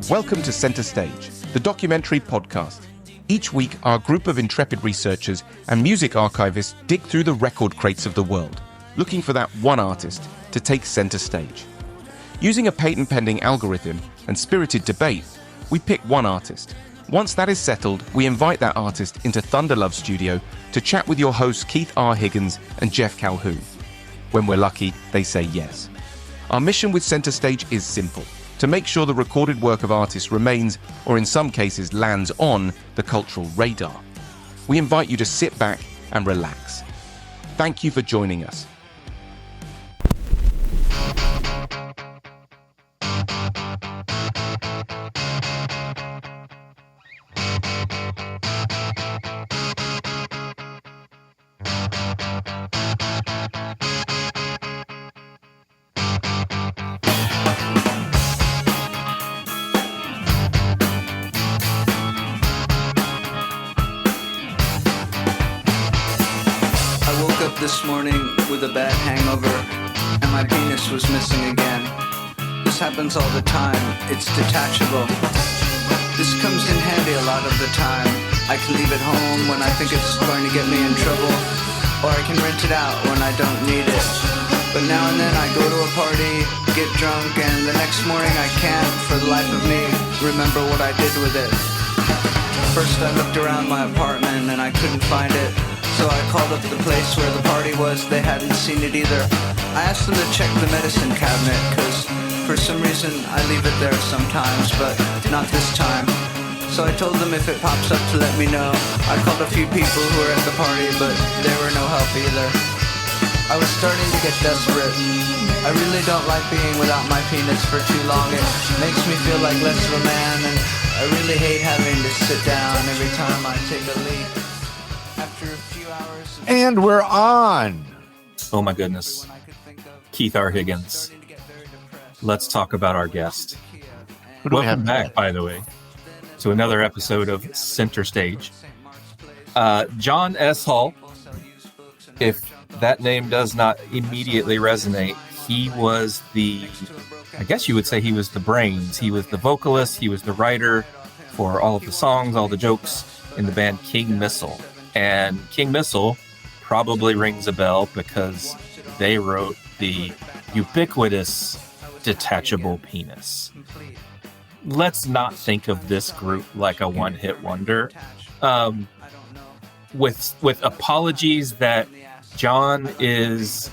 Welcome to Center Stage, the documentary podcast. Each week, our group of intrepid researchers and music archivists dig through the record crates of the world, looking for that one artist to take center stage. Using a patent-pending algorithm and spirited debate, we pick one artist. Once that is settled, we invite that artist into Thunderlove Studio to chat with your hosts Keith R. Higgins and Jeff Calhoun. When we're lucky, they say yes. Our mission with Center Stage is simple: to make sure the recorded work of artists remains, or in some cases lands on, the cultural radar. We invite you to sit back and relax. Thank you for joining us. This morning with a bad hangover, and my penis was missing again. This happens all the time, it's detachable. This comes in handy a lot of the time. I can leave it home when I think it's going to get me in trouble, or I can rent it out when I don't need it. But now and then I go to a party, get drunk, and the next morning I can't, for the life of me, remember what I did with it. First I looked around my apartment and I couldn't find it. So I called up the place where the party was, they hadn't seen it either. I asked them to check the medicine cabinet, cause for some reason I leave it there sometimes, but not this time. So I told them if it pops up to let me know. I called a few people who were at the party, but they were no help either. I was starting to get desperate. I really don't like being without my penis for too long. It makes me feel like less of a man, and I really hate having to sit down every time I take a leak. And we're on. Oh my goodness. Keith R. Higgins. Let's talk about our guest. Welcome back, by the way, to another episode of Center Stage. John S. Hall. If that name does not immediately resonate, he was I guess you would say he was the brains. He was the vocalist. He was the writer for all of the songs, all the jokes in the band King Missile. And King Missile probably rings a bell because they wrote the ubiquitous Detachable Penis. Let's not think of this group like a one-hit wonder. With apologies that John is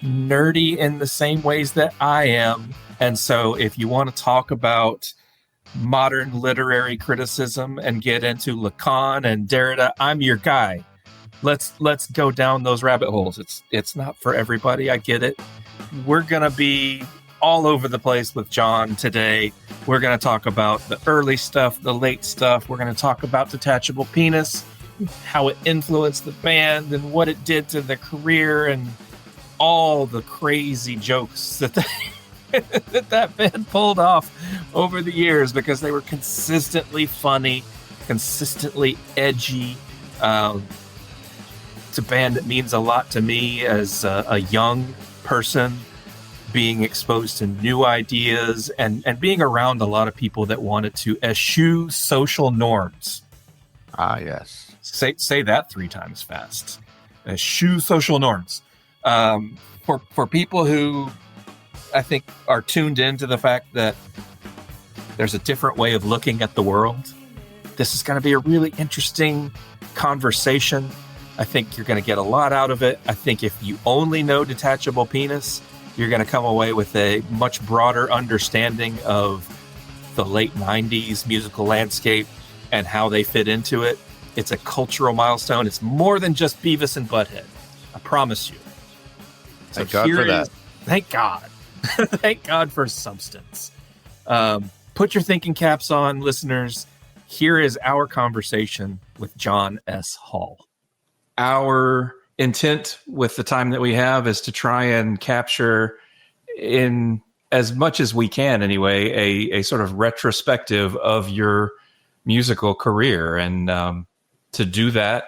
nerdy in the same ways that I am. And so if you want to talk about modern literary criticism and get into Lacan and Derrida, I'm your guy. Let's go down those rabbit holes. It's not for everybody. I get it. We're going to be all over the place with John today. We're going to talk about the early stuff, the late stuff. We're going to talk about Detachable Penis, how it influenced the band and what it did to the career and all the crazy jokes that band pulled off over the years because they were consistently funny, consistently edgy. It's a band that means a lot to me as a young person, being exposed to new ideas and being around a lot of people that wanted to eschew social norms. Ah, yes. Say that 3 times fast. Eschew social norms. For people who I think are tuned into the fact that there's a different way of looking at the world, this is going to be a really interesting conversation. I think you're going to get a lot out of it. I think if you only know Detachable Penis, you're going to come away with a much broader understanding of the late 90s musical landscape and how they fit into it. It's a cultural milestone. It's more than just Beavis and Butthead. I promise you. So Thank God for that. Thank God. Thank God for substance. Put your thinking caps on, listeners. Here is our conversation with John S. Hall. Our intent with the time that we have is to try and capture, in as much as we can anyway, a sort of retrospective of your musical career. And to do that,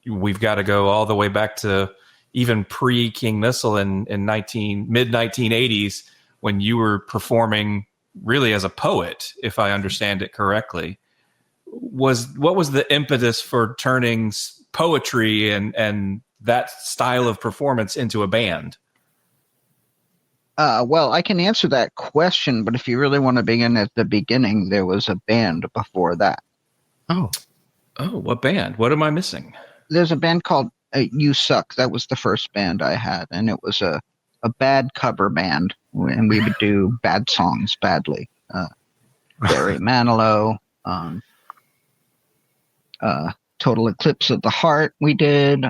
we've got to go all the way back to even pre-King Missile in mid-1980s, when you were performing really as a poet, if I understand it correctly. What was the impetus for turning poetry and that style of performance into a band? Well, I can answer that question, but if you really want to begin at the beginning, there was a band before that. Oh, what band? What am I missing? There's a band called You Suck. That was the first band I had, and it was a bad cover band, and we would do bad songs badly. Barry Manilow, Total Eclipse of the Heart. We did,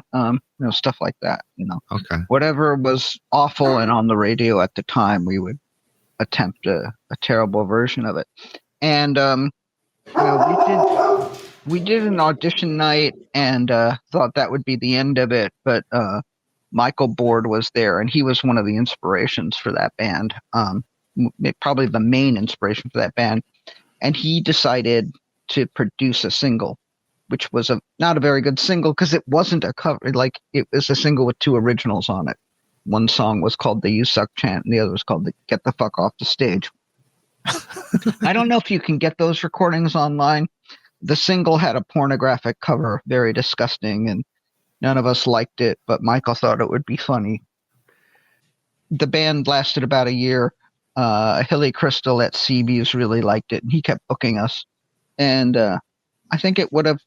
stuff like that. okay. Whatever was awful and on the radio at the time, we would attempt a terrible version of it. And we did an audition night and thought that would be the end of it, but Michael Board was there, and he was one of the inspirations for that band. Probably the main inspiration for that band. And he decided to produce a single, which was not a very good single because it wasn't a cover. Like, it was a single with two originals on it. One song was called the You Suck Chant, and the other was called the Get the Fuck Off the Stage. I don't know if you can get those recordings online. The single had a pornographic cover, very disgusting, and none of us liked it, but Michael thought it would be funny. The band lasted about a year. Hilly Crystal at Seaviews really liked it, and he kept booking us. And I think it would have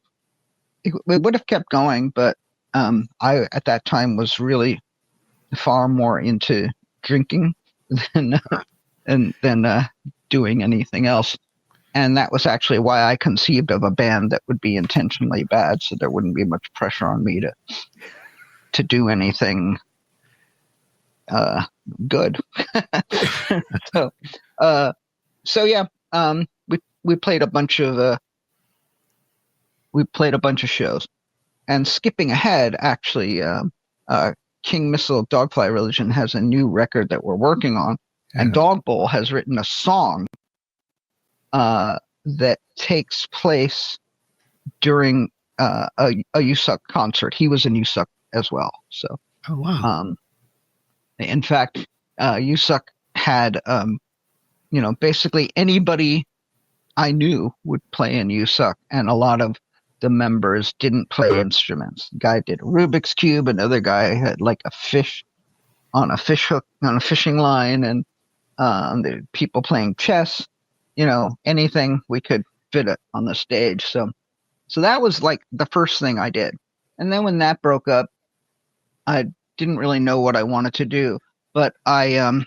kept going, but I at that time was really far more into drinking than doing anything else. And that was actually why I conceived of a band that would be intentionally bad, so there wouldn't be much pressure on me to do anything good. So yeah, we played a bunch of shows. And skipping ahead, actually, King Missile Dogfly Religion has a new record that we're working on, and Dog Bowl has written a song that takes place during a You Suck concert. He was in You Suck as well. So, oh wow. In fact, You Suck had basically anybody I knew would play in You Suck, and a lot of the members didn't play instruments. The guy did a Rubik's Cube, another guy had like a fish on a fish hook on a fishing line, and the people playing chess, anything we could fit it on the stage. So that was like the first thing I did. And then when that broke up, I didn't really know what I wanted to do, but I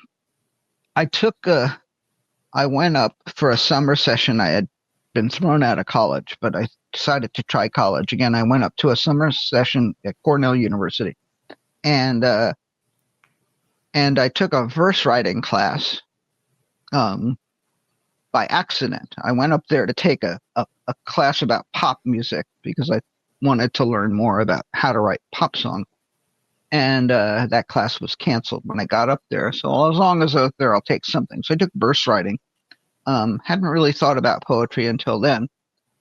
went up for a summer session. I had been thrown out of college, but I decided to try college again. I went up to a summer session at Cornell University, and I took a verse writing class by accident. I went up there to take a class about pop music because I wanted to learn more about how to write pop songs. And that class was canceled when I got up there. So as long as I was there, I'll take something. So I took verse writing. Hadn't really thought about poetry until then.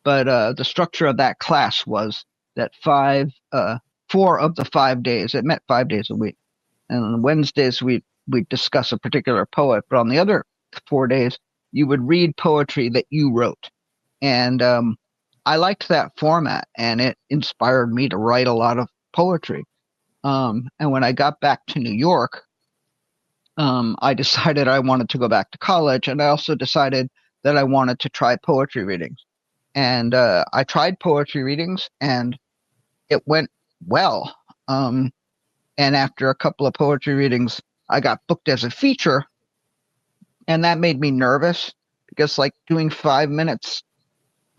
But the structure of that class was that 4 of the 5 days, it met 5 days a week. And on Wednesdays, we'd discuss a particular poet. But on the other 4 days, you would read poetry that you wrote. And I liked that format, and it inspired me to write a lot of poetry. And when I got back to New York, I decided I wanted to go back to college, and I also decided that I wanted to try poetry readings. And I tried poetry readings, and it went well. And after a couple of poetry readings, I got booked as a feature, and that made me nervous because, like, doing 5 minutes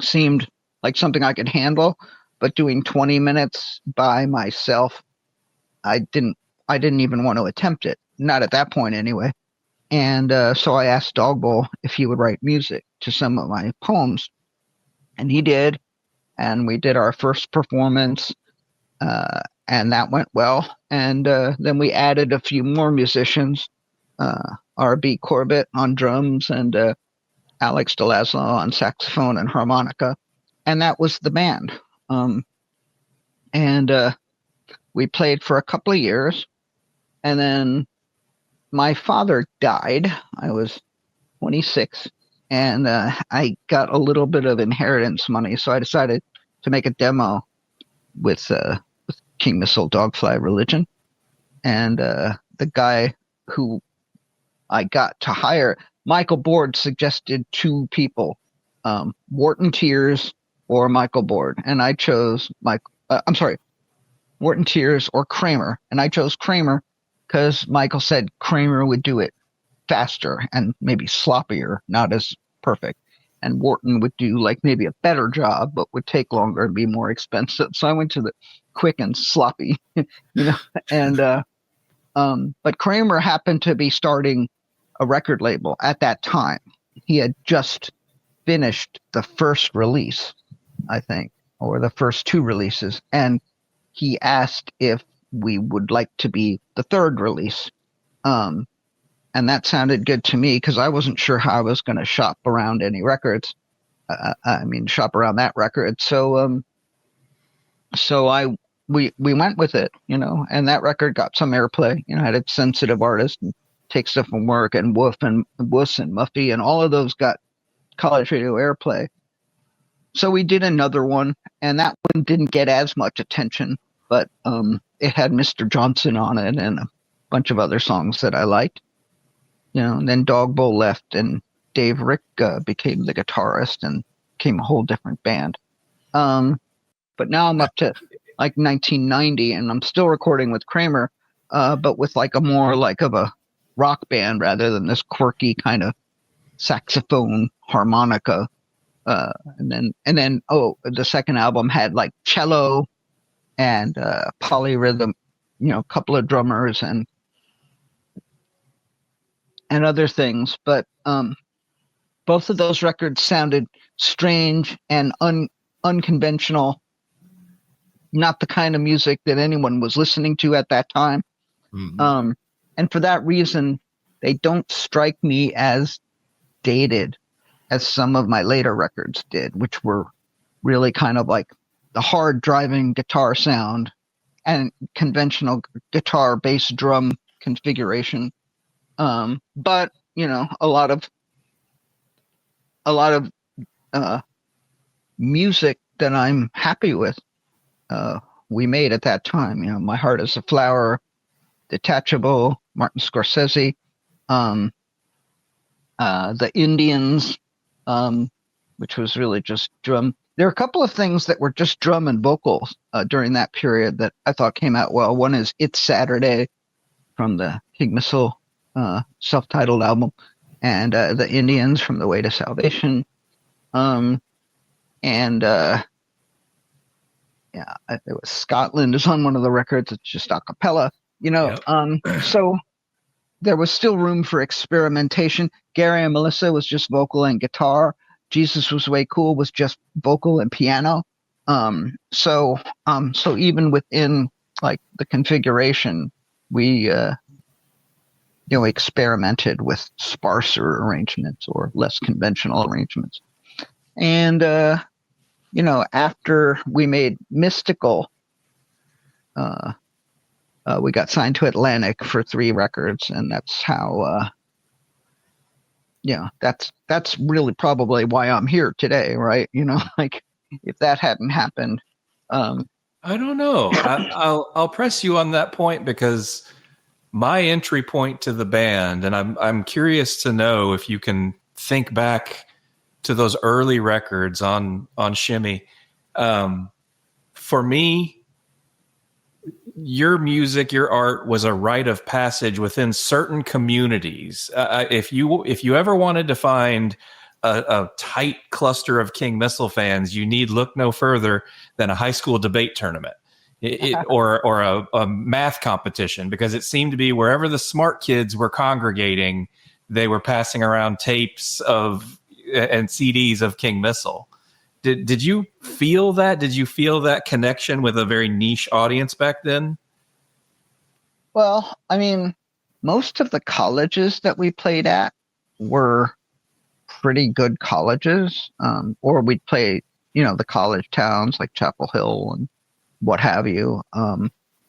seemed like something I could handle, but doing 20 minutes by myself, I didn't even want to attempt it. Not at that point anyway. And so I asked Dog Bowl if he would write music to some of my poems. And he did. And we did our first performance. And that went well. And then we added a few more musicians. R.B. Corbett on drums and Alex DeLaslo on saxophone and harmonica. And that was the band. We played for a couple of years. And then my father died. I was 26. and I got a little bit of inheritance money, so I decided to make a demo with King Missile Dogfly Religion, and the guy who I got to hire, Michael Board, suggested two people, Wharton Tears or Michael Board, and I chose Wharton Tears or Kramer, and I chose Kramer because Michael said Kramer would do it faster and maybe sloppier, not as perfect. And Wharton would do like maybe a better job, but would take longer and be more expensive. So I went to the quick and sloppy, and but Kramer happened to be starting a record label at that time. He had just finished the first release, I think, or the first two releases, and he asked if we would like to be the third release. And that sounded good to me because I wasn't sure how I was going to shop around any records. Shop around that record. So we went with it, and that record got some airplay. Had its Sensitive Artist and Take Stuff from Work and Woof and Wuss and Muffy, and all of those got college radio airplay. So we did another one, and that one didn't get as much attention, but it had Mr. Johnson on it and a bunch of other songs that I liked. And then Dog Bowl left, and Dave Rick became the guitarist and became a whole different band. But now I'm up to like 1990, and I'm still recording with Kramer, but with like a more like of a rock band rather than this quirky kind of saxophone harmonica. And then the second album had like cello and polyrhythm, a couple of drummers and other things. But both of those records sounded strange and unconventional, not the kind of music that anyone was listening to at that time. Mm-hmm. And for that reason, they don't strike me as dated as some of my later records did, which were really kind of like the hard driving guitar sound and conventional guitar bass drum configuration. But a lot of music that I'm happy with, we made at that time. My Heart is a Flower, Detachable, Martin Scorsese, the Indians, which was really just drum. There are a couple of things that were just drum and vocals during that period that I thought came out well. One is It's Saturday from the King Missile self-titled album, and the Indians from The Way to Salvation. It was Scotland is on one of the records. It's just a cappella, Yep. So there was still room for experimentation. Gary and Melissa was just vocal and guitar. Jesus Was Way Cool was just vocal and piano. So even within like the configuration, we experimented with sparser arrangements or less conventional arrangements. And after we made Mystical, we got signed to Atlantic for 3 records, and that's how that's really probably why I'm here today, right? Like if that hadn't happened. I don't know. I'll press you on that point because my entry point to the band, and I'm curious to know if you can think back to those early records on Shimmy. For me, your music, your art was a rite of passage within certain communities. If you ever wanted to find a tight cluster of King Missile fans, you need look no further than a high school debate tournament or a math competition, because it seemed to be wherever the smart kids were congregating, they were passing around tapes and CDs of King Missile. Did you feel that? Did you feel that connection with a very niche audience back then? Well, I mean, most of the colleges that we played at were pretty good colleges, or we'd play, the college towns like Chapel Hill and what have you.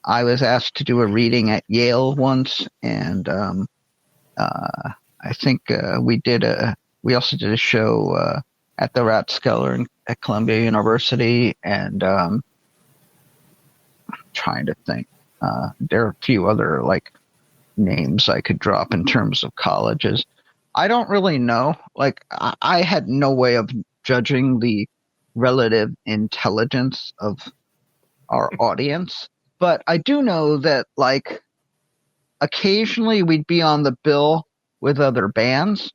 I was asked to do a reading at Yale once, and I think we we also did a show at the Rathskeller at Columbia University, and trying to think. There are a few other like names I could drop in terms of colleges. I don't really know. Like I had no way of judging the relative intelligence of our audience, but I do know that like occasionally we'd be on the bill with other bands,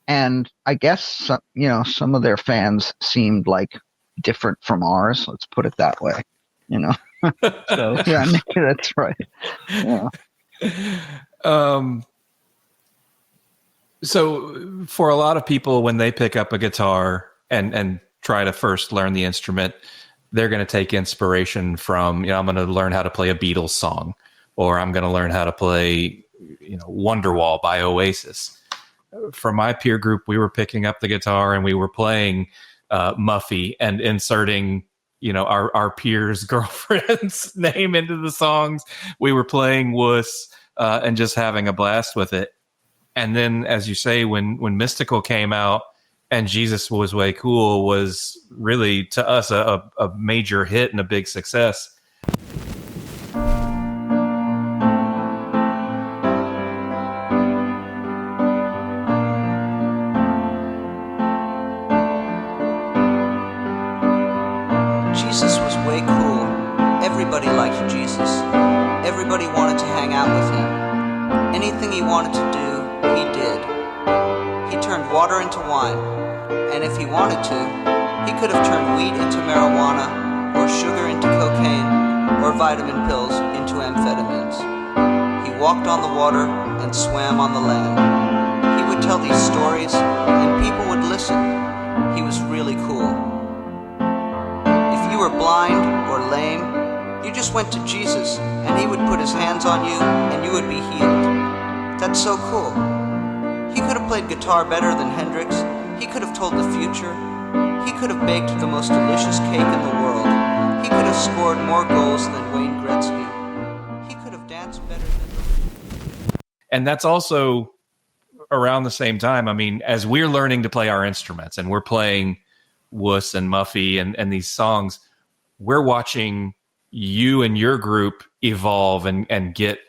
and I guess some of their fans seemed like different from ours. Let's put it that way. So yeah, maybe that's right. Yeah. So for a lot of people, when they pick up a guitar and try to first learn the instrument, they're going to take inspiration from, I'm going to learn how to play a Beatles song, or I'm going to learn how to play, Wonderwall by Oasis. For my peer group, we were picking up the guitar and we were playing Muffy and inserting, our peers' girlfriend's name into the songs. We were playing Wuss and just having a blast with it. And then, as you say, when Mystical came out and Jesus Was Way Cool was really, to us, a major hit and a big success. Jesus was way cool. Everybody liked Jesus. Everybody wanted to hang out with him. Anything he wanted to do, he did. He turned water into wine, and if he wanted to, he could have turned weed into marijuana, or sugar into cocaine, or vitamin pills into amphetamines. He walked on the water and swam on the land. He would tell these stories, and people would listen. He was really cool. If you were blind or lame, you just went to Jesus, and he would put his hands on you, and you would be healed. That's so cool. He could have played guitar better than Hendrix. He could have told the future. He could have baked the most delicious cake in the world. He could have scored more goals than Wayne Gretzky. He could have danced better than... And that's also around the same time. I mean, as we're learning to play our instruments and we're playing Wuss and Muffy and these songs, we're watching you and your group evolve and get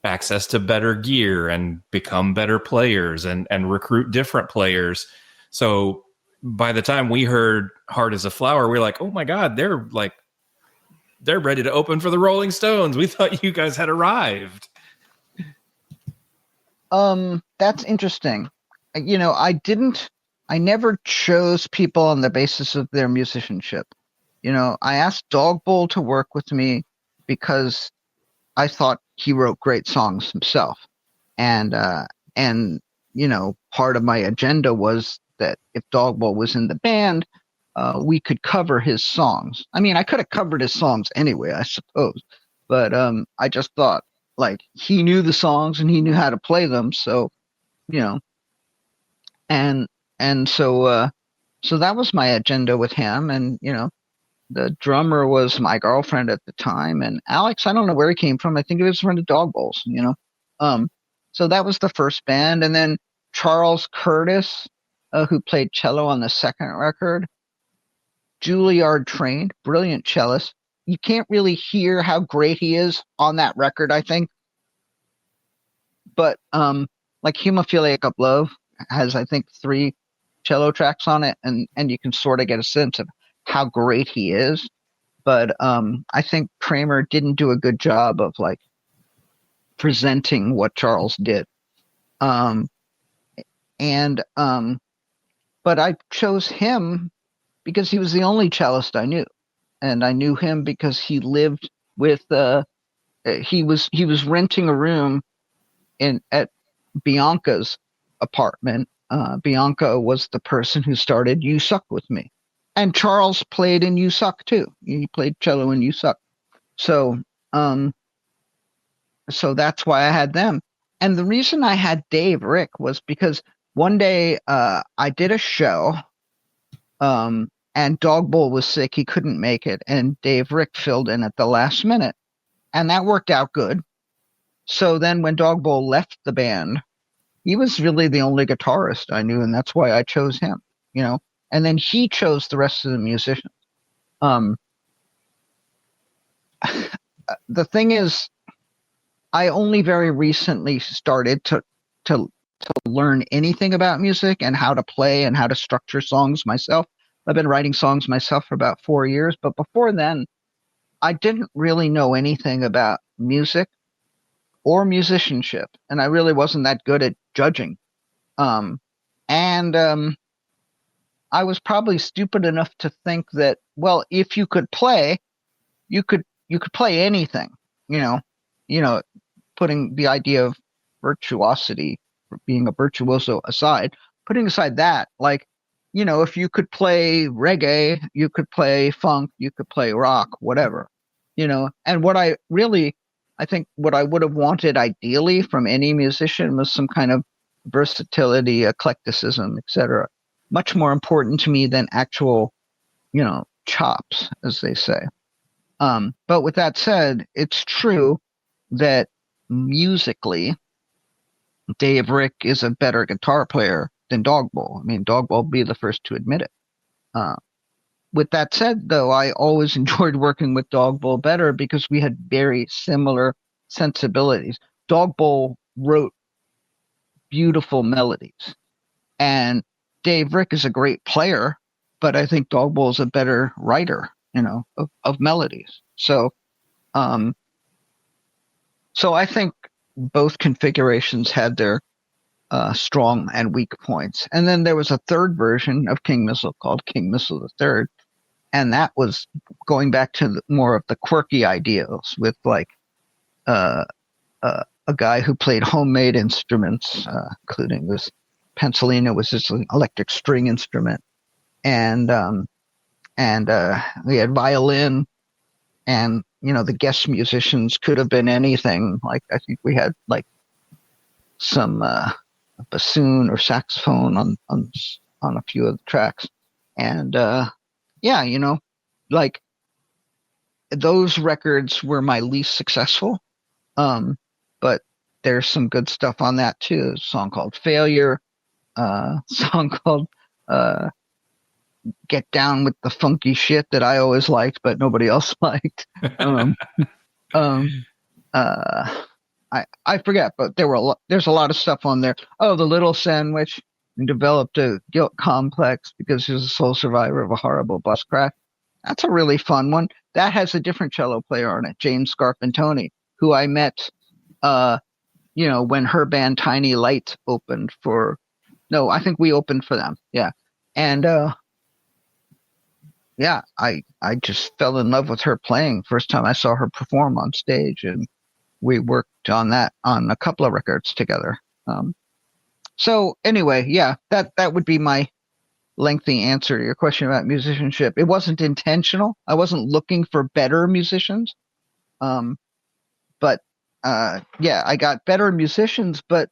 access to better gear and become better players and recruit different players. So by the time we heard Hard as a Flower, we're like, oh my God, they're ready to open for the Rolling Stones. We thought you guys had arrived. That's interesting. I never chose people on the basis of their musicianship. I asked Dog Bowl to work with me because I thought he wrote great songs himself. And part of my agenda was that if Dog Bowl was in the band, we could cover his songs. I mean, I could have covered his songs anyway, I suppose. But I just thought, like, he knew the songs and he knew how to play them. So, and so that was my agenda with him. And, the drummer was my girlfriend at the time, and Alex, I don't know where he came from. I think he was from the Dog Bowls, So that was the first band. And then Charles Curtis, who played cello on the second record, Juilliard trained, brilliant cellist. You can't really hear how great he is on that record, I think. But like Hemophiliac of Love has, I think, 3 cello tracks on it, and you can sort of get a sense of how great he is. But I think Kramer didn't do a good job of like presenting what Charles did. But I chose him because he was the only cellist I knew, and I knew him because he lived with he was renting a room at Bianca's apartment. Bianca was the person who started You Suck with me. And Charles played in You Suck too. He played cello in You Suck. So that's why I had them. And the reason I had Dave Rick was because one day I did a show and Dog Bowl was sick. He couldn't make it. And Dave Rick filled in at the last minute. And that worked out good. So then when Dog Bowl left the band, he was really the only guitarist I knew, and that's why I chose him, you know. And then he chose the rest of the musicians. The thing is, I only very recently started to learn anything about music and how to play and how to structure songs myself. I've been writing songs myself for about 4 years, but before then, I didn't really know anything about music or musicianship, and I really wasn't that good at judging. Um, and I was probably stupid enough to think that, well, if you could play, you could play anything, you know, you know, putting the idea of virtuosity, being a virtuoso aside, putting aside that, like, you know, if you could play reggae, you could play funk, you could play rock, whatever, you know. And I think what I would have wanted ideally from any musician was some kind of versatility, eclecticism, etc. Much more important to me than actual, you know, chops, as they say. But with that said, it's true that musically, Dave Rick is a better guitar player than Dogbowl. I mean, Dogbowl will be the first to admit it. Uh, with that said, though, I always enjoyed working with Dogbowl better because we had very similar sensibilities. Dogbowl wrote beautiful melodies, and Dave Rick is a great player, but I think Dogbowl is a better writer, you know, of melodies. Um, so I think both configurations had their strong and weak points. And then there was a third version of King Missile called King Missile the Third, and that was going back to more of the quirky ideals with like a guy who played homemade instruments, including this pencilina, was just an electric string instrument, and we had violin, and you know the guest musicians could have been anything. Like I think we had like some bassoon or saxophone on a few of the tracks, and yeah, you know, like those records were my least successful, but there's some good stuff on that too. A song called Failure, song called Get Down with the Funky Shit that I always liked, but nobody else liked. Um, um, I forget, but there's a lot of stuff on there. Oh, The Little Sandwich, and developed a guilt complex because he was a sole survivor of a horrible bus crash. That's a really fun one. That has a different cello player on it, James Scarpantoni, who I met, you know, when her band Tiny Light opened for. No, I think we opened for them. Yeah, and yeah, I just fell in love with her playing. First time I saw her perform on stage, and we worked on that on a couple of records together. So anyway, yeah, that would be my lengthy answer to your question about musicianship. It wasn't intentional. I wasn't looking for better musicians. But yeah, I got better musicians, but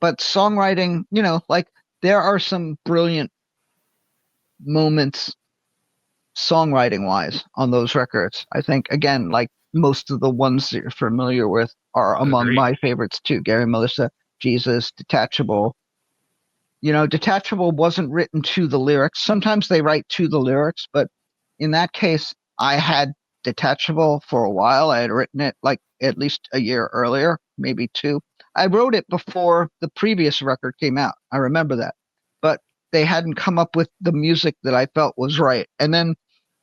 songwriting, you know, like there are some brilliant moments songwriting wise on those records. I think again, like most of the ones that you're familiar with are among my favorites too. Gary Melissa, Jesus, Detachable. You know, Detachable wasn't written to the lyrics. Sometimes they write to the lyrics, but in that case, I had Detachable for a while. I had written it like at least a year earlier, maybe two. I wrote it before the previous record came out. I remember that. But they hadn't come up with the music that I felt was right. And then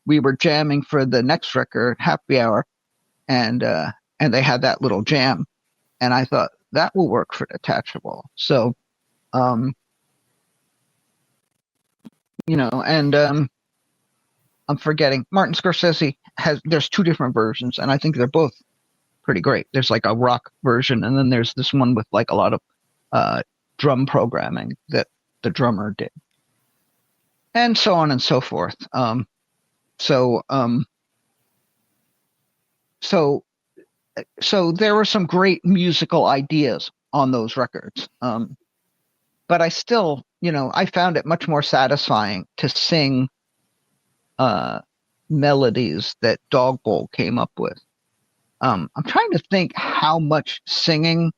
we were jamming for the next record, Happy Hour, and they had that little jam. And I thought that will work for Detachable. So, you know, and I'm forgetting. Martin Scorsese there's two different versions, and I think they're both pretty great. There's like a rock version, and then there's this one with like a lot of drum programming that the drummer did, and so on and so forth. So there were some great musical ideas on those records. But I still, you know, I found it much more satisfying to sing melodies that Dogbowl came up with. I'm trying to think how much singing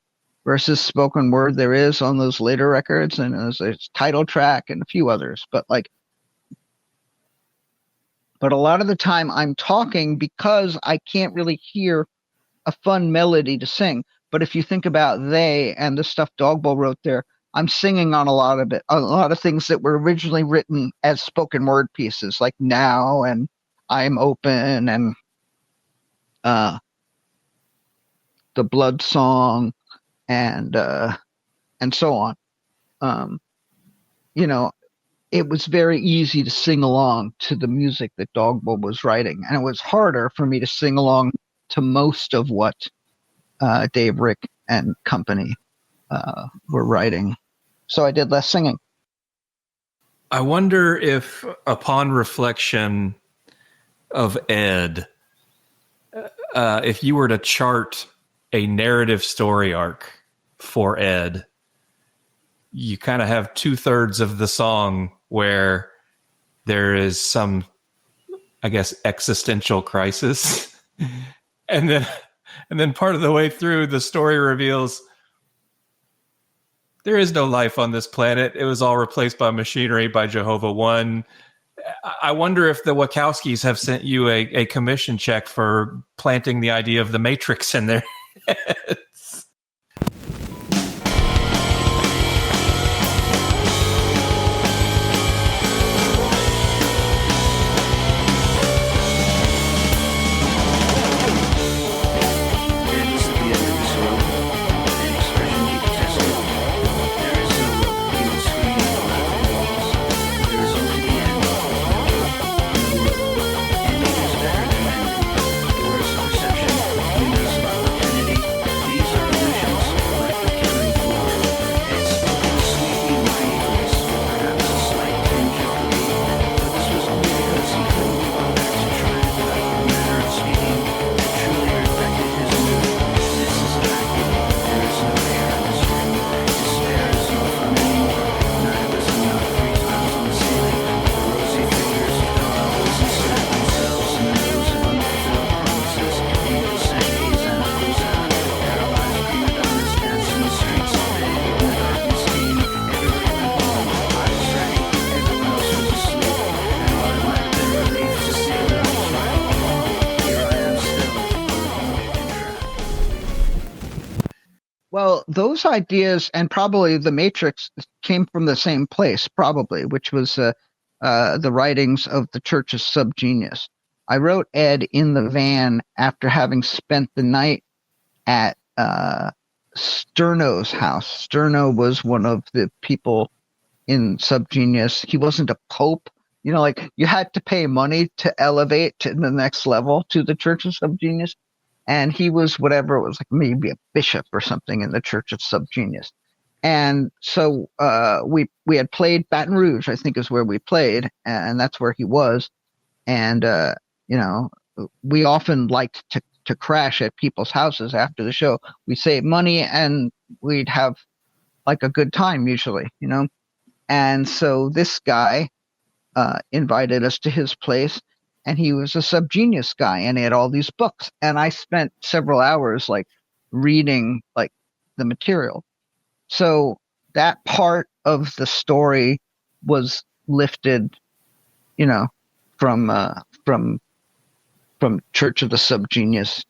versus spoken word there is on those later records, and there's a title track and a few others. But a lot of the time I'm talking because I can't really hear a fun melody to sing. But if you think about They and the stuff Dogbowl wrote there, I'm singing on a lot of it, a lot of things that were originally written as spoken word pieces, like Now and I'm Open and the Blood Song and so on. You know, it was very easy to sing along to the music that Dogbowl was writing, and it was harder for me to sing along to most of what Dave, Rick, and company were writing. So I did less singing. I wonder if, upon reflection of Ed, if you were to chart a narrative story arc for Ed, you kind of have 2/3 of the song where there is some, I guess, existential crisis. And then part of the way through, the story reveals there is no life on this planet. It was all replaced by machinery, by Jehovah One. I wonder if the Wachowskis have sent you a commission check for planting the idea of the Matrix in their heads. Well, those ideas and probably the Matrix came from the same place, probably, which was the writings of the Church's Subgenius. I wrote Ed in the van after having spent the night at Sterno's house. Sterno was one of the people in Subgenius. He wasn't a pope. You know, like you had to pay money to elevate to the next level to the Church of Subgenius. And he was whatever, it was like maybe a bishop or something in the Church of Subgenius. And so we had played Baton Rouge, I think is where we played, and that's where he was. And, you know, we often liked to crash at people's houses after the show. We save money and we'd have like a good time usually, you know. And so this guy invited us to his place. And he was a Subgenius guy, and he had all these books. And I spent several hours like reading like the material. So that part of the story was lifted, you know, from Church of the Subgenius.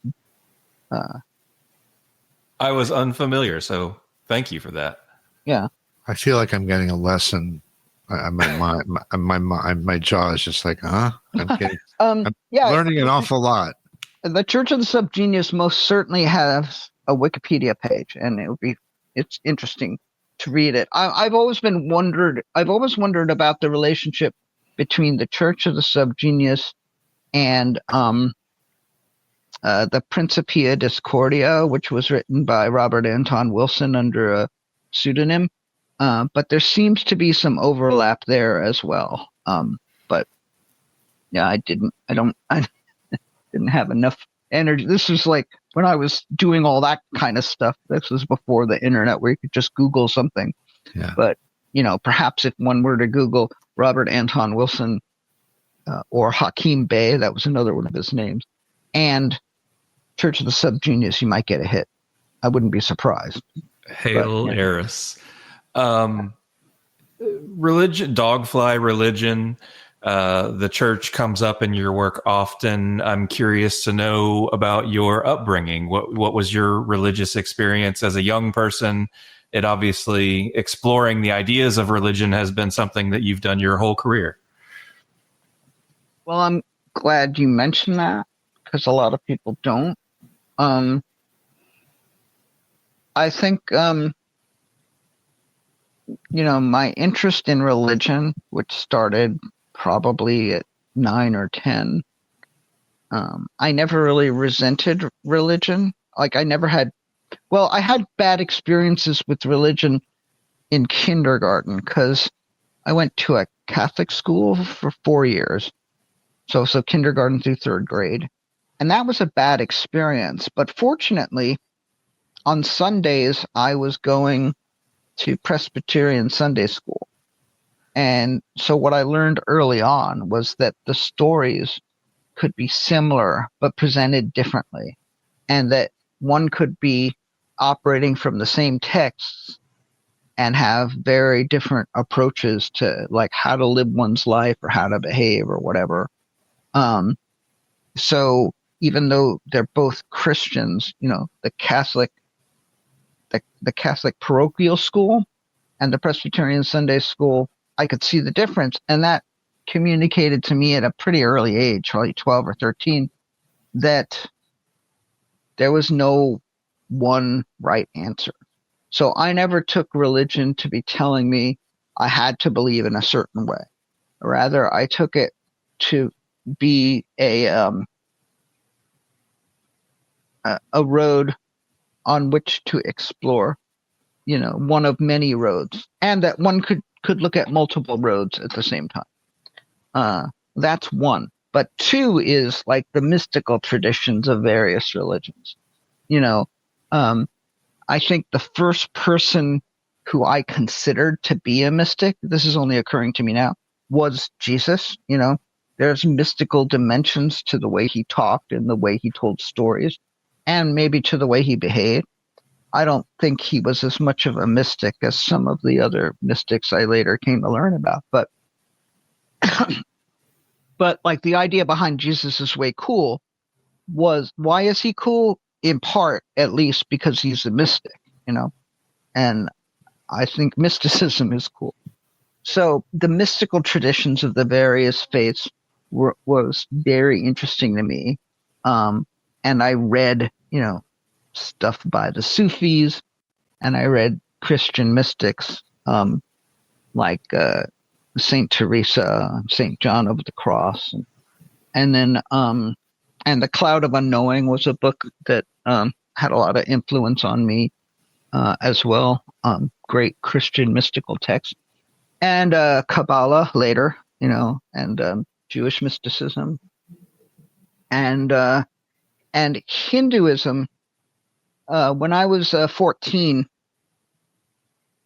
I was unfamiliar, so thank you for that. Yeah, I feel like I'm getting a lesson. My jaw is just like, huh? I'm learning an awful lot. The Church of the Subgenius most certainly has a Wikipedia page, and it's interesting to read it. I've always wondered about the relationship between the Church of the Subgenius and the Principia Discordia, which was written by Robert Anton Wilson under a pseudonym. But there seems to be some overlap there as well. But yeah, I didn't have enough energy. This was like when I was doing all that kind of stuff. This was before the internet where you could just Google something. Yeah. But, you know, perhaps if one were to Google Robert Anton Wilson or Hakeem Bey, that was another one of his names, and Church of the Subgenius, you might get a hit. I wouldn't be surprised. Hail But, Eris. Religion, dogfly religion. The church comes up in your work often. I'm curious to know about your upbringing. What was your religious experience as a young person? It obviously, exploring the ideas of religion has been something that you've done your whole career. Well, I'm glad you mentioned that, because a lot of people don't. I think, my interest in religion, which started probably at 9 or 10, I never really resented religion. Like, I had bad experiences with religion in kindergarten, because I went to a Catholic school for 4 years. So kindergarten through third grade. And that was a bad experience. But fortunately, on Sundays, I was going to Presbyterian Sunday school. And so what I learned early on was that the stories could be similar, but presented differently. And that one could be operating from the same texts and have very different approaches to, like, how to live one's life or how to behave or whatever. So even though they're both Christians, the Catholic parochial school and the Presbyterian Sunday school, I could see the difference. And that communicated to me at a pretty early age, probably 12 or 13, that there was no one right answer. So I never took religion to be telling me I had to believe in a certain way. Rather, I took it to be a road on which to explore, one of many roads, and that one could look at multiple roads at the same time. That's one. But two is like the mystical traditions of various religions. I think the first person who I considered to be a mystic, this is only occurring to me now, was Jesus. There's mystical dimensions to the way he talked and the way he told stories, and maybe to the way he behaved. I don't think he was as much of a mystic as some of the other mystics I later came to learn about. But like, the idea behind Jesus is way cool. Why is he cool? In part, at least, because he's a mystic, and I think mysticism is cool. So the mystical traditions of the various faiths was very interesting to me. And I read, stuff by the Sufis, and I read Christian mystics, like Saint Teresa, Saint John of the Cross. And then, and The Cloud of Unknowing was a book that had a lot of influence on me as well. Great Christian mystical text. And Kabbalah later, and Jewish mysticism, and Hinduism. When I was 14,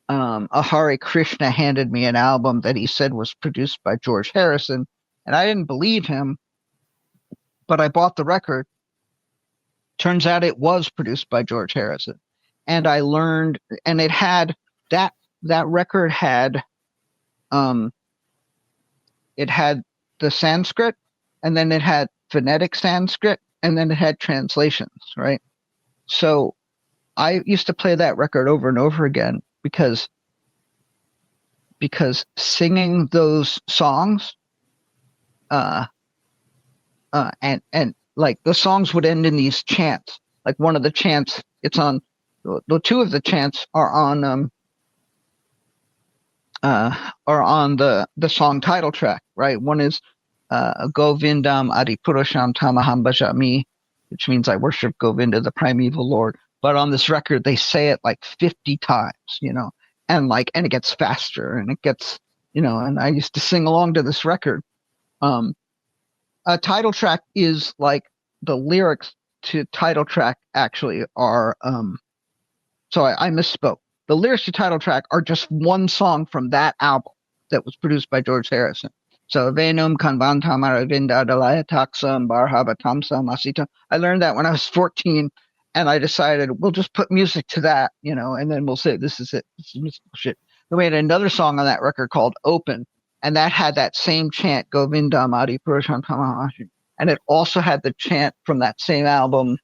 a Hare Krishna handed me an album that he said was produced by George Harrison, and I didn't believe him, but I bought the record. Turns out it was produced by George Harrison, and I learned, and it had that record had. It had the Sanskrit, and then it had phonetic Sanskrit, and then it had translations, right? So I used to play that record over and over again because singing those songs, and like the songs would end in these chants. Like one of the chants, the two of the chants are on the song title track, right? One is Govindam Adipurusham Tamaham Bhajami, which means I worship Govinda, the primeval Lord. But on this record, they say it like 50 times, and it gets faster, and it gets, and I used to sing along to this record. A title track is like the lyrics to title track actually are, so I misspoke. The lyrics to title track are just one song from that album that was produced by George Harrison. So Venum Kanvantam Aravinda Dalaya Taksam Barhava Tamsam Asita. I learned that when I was 14, and I decided we'll just put music to that, and then we'll say this is it. This is mystical shit. We made another song on that record called Open, and that had that same chant, Govinda Mari Purushan Tamahashi. And it also had the chant from that same album,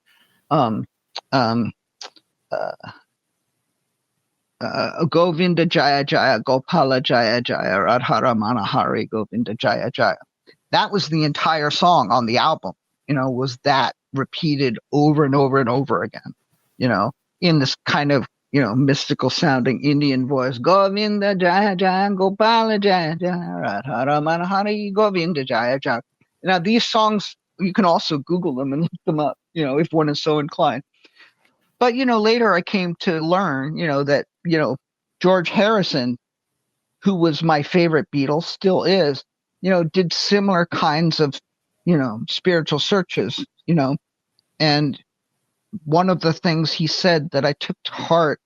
Govinda Jaya Jaya, Gopala Jaya Jaya, Radhara Manahari, Govinda Jaya Jaya. That was the entire song on the album, was that repeated over and over and over again, in this kind of, mystical sounding Indian voice. Govinda Jaya Jaya, Gopala Jaya Jaya, Radhara Manahari, Govinda Jaya Jaya. Now, these songs, you can also Google them and look them up, if one is so inclined. But, later I came to learn, that, George Harrison, who was my favorite Beatle, still is, did similar kinds of, spiritual searches, and one of the things he said that I took to heart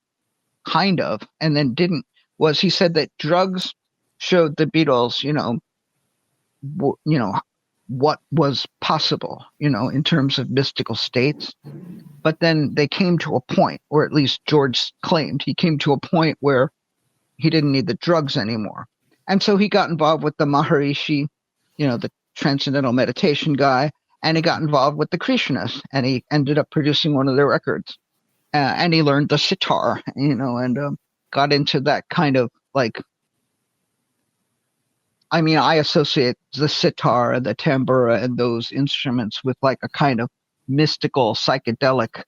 kind of, and then didn't, was he said that drugs showed the Beatles, what was possible, in terms of mystical states. But then they came to a point, or at least George claimed he came to a point where he didn't need the drugs anymore. And so he got involved with the Maharishi, the transcendental meditation guy, and he got involved with the Krishnas, and he ended up producing one of their records. And he learned the sitar, and got into that kind of like, I associate the sitar and the tambura and those instruments with like a kind of mystical, psychedelic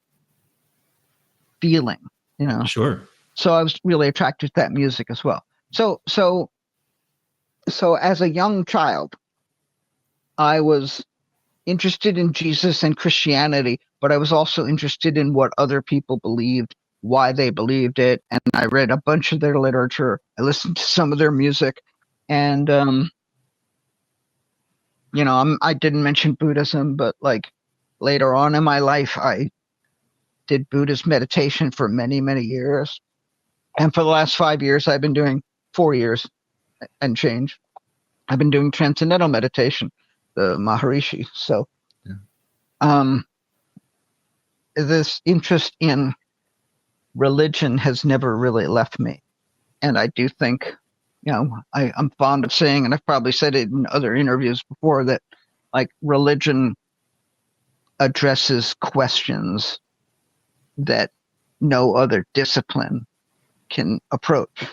feeling, Sure. So I was really attracted to that music as well. So as a young child, I was interested in Jesus and Christianity, but I was also interested in what other people believed, why they believed it. And I read a bunch of their literature. I listened to some of their music. And, I didn't mention Buddhism, but like later on in my life, I did Buddhist meditation for many, many years. And for the last 5 years, 4 years and change, I've been doing transcendental meditation, the Maharishi. So, this interest in religion has never really left me. And I do think, I'm fond of saying, and I've probably said it in other interviews before, that like religion addresses questions that no other discipline can approach,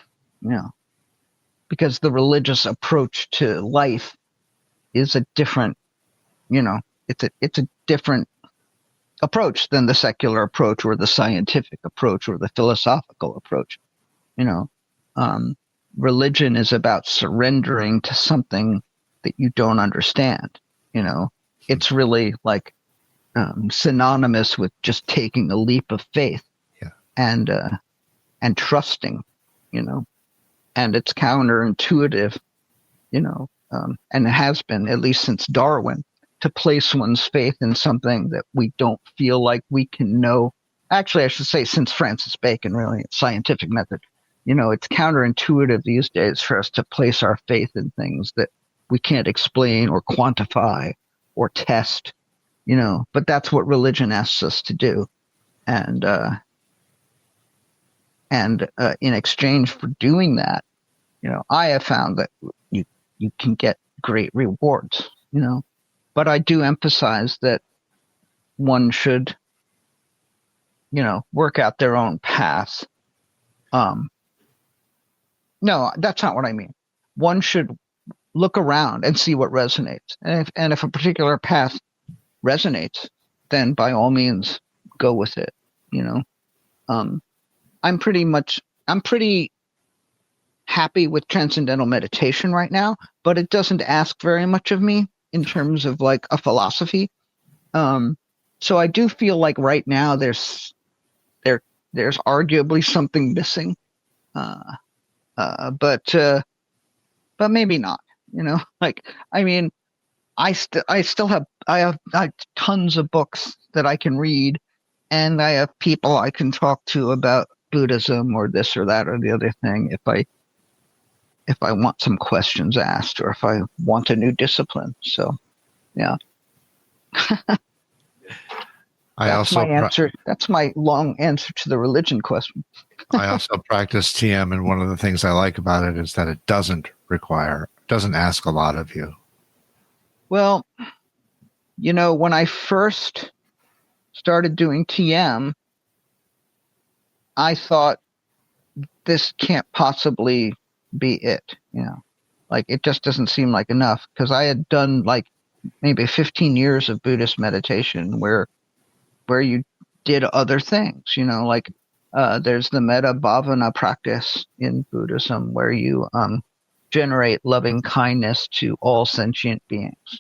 because the religious approach to life is a different, it's a different approach than the secular approach or the scientific approach or the philosophical approach. Religion is about surrendering to something that you don't understand. It's really like synonymous with just taking a leap of faith, and trusting, and it's counterintuitive, and it has been, at least since Darwin, to place one's faith in something that we don't feel like we can know. Actually, I should say since Francis Bacon, really, scientific method. It's counterintuitive these days for us to place our faith in things that we can't explain or quantify or test, but that's what religion asks us to do. And in exchange for doing that, I have found that you can get great rewards, but I do emphasize that one should, work out their own path. No, that's not what I mean. One should look around and see what resonates. And if a particular path resonates, then by all means go with it. I'm pretty happy with transcendental meditation right now, but it doesn't ask very much of me in terms of like a philosophy. So I do feel like right now there's arguably something missing. But maybe not, I have tons of books that I can read, and I have people I can talk to about Buddhism or this or that or the other thing if I want some questions asked, or if I want a new discipline. So, yeah. That's my answer. That's my long answer to the religion question. I also practice TM, and one of the things I like about it is that it doesn't ask a lot of you. Well, when I first started doing TM, I thought this can't possibly be it. Like it just doesn't seem like enough, because I had done like maybe 15 years of Buddhist meditation where you did other things, like there's the metta bhavana practice in Buddhism where you generate loving kindness to all sentient beings,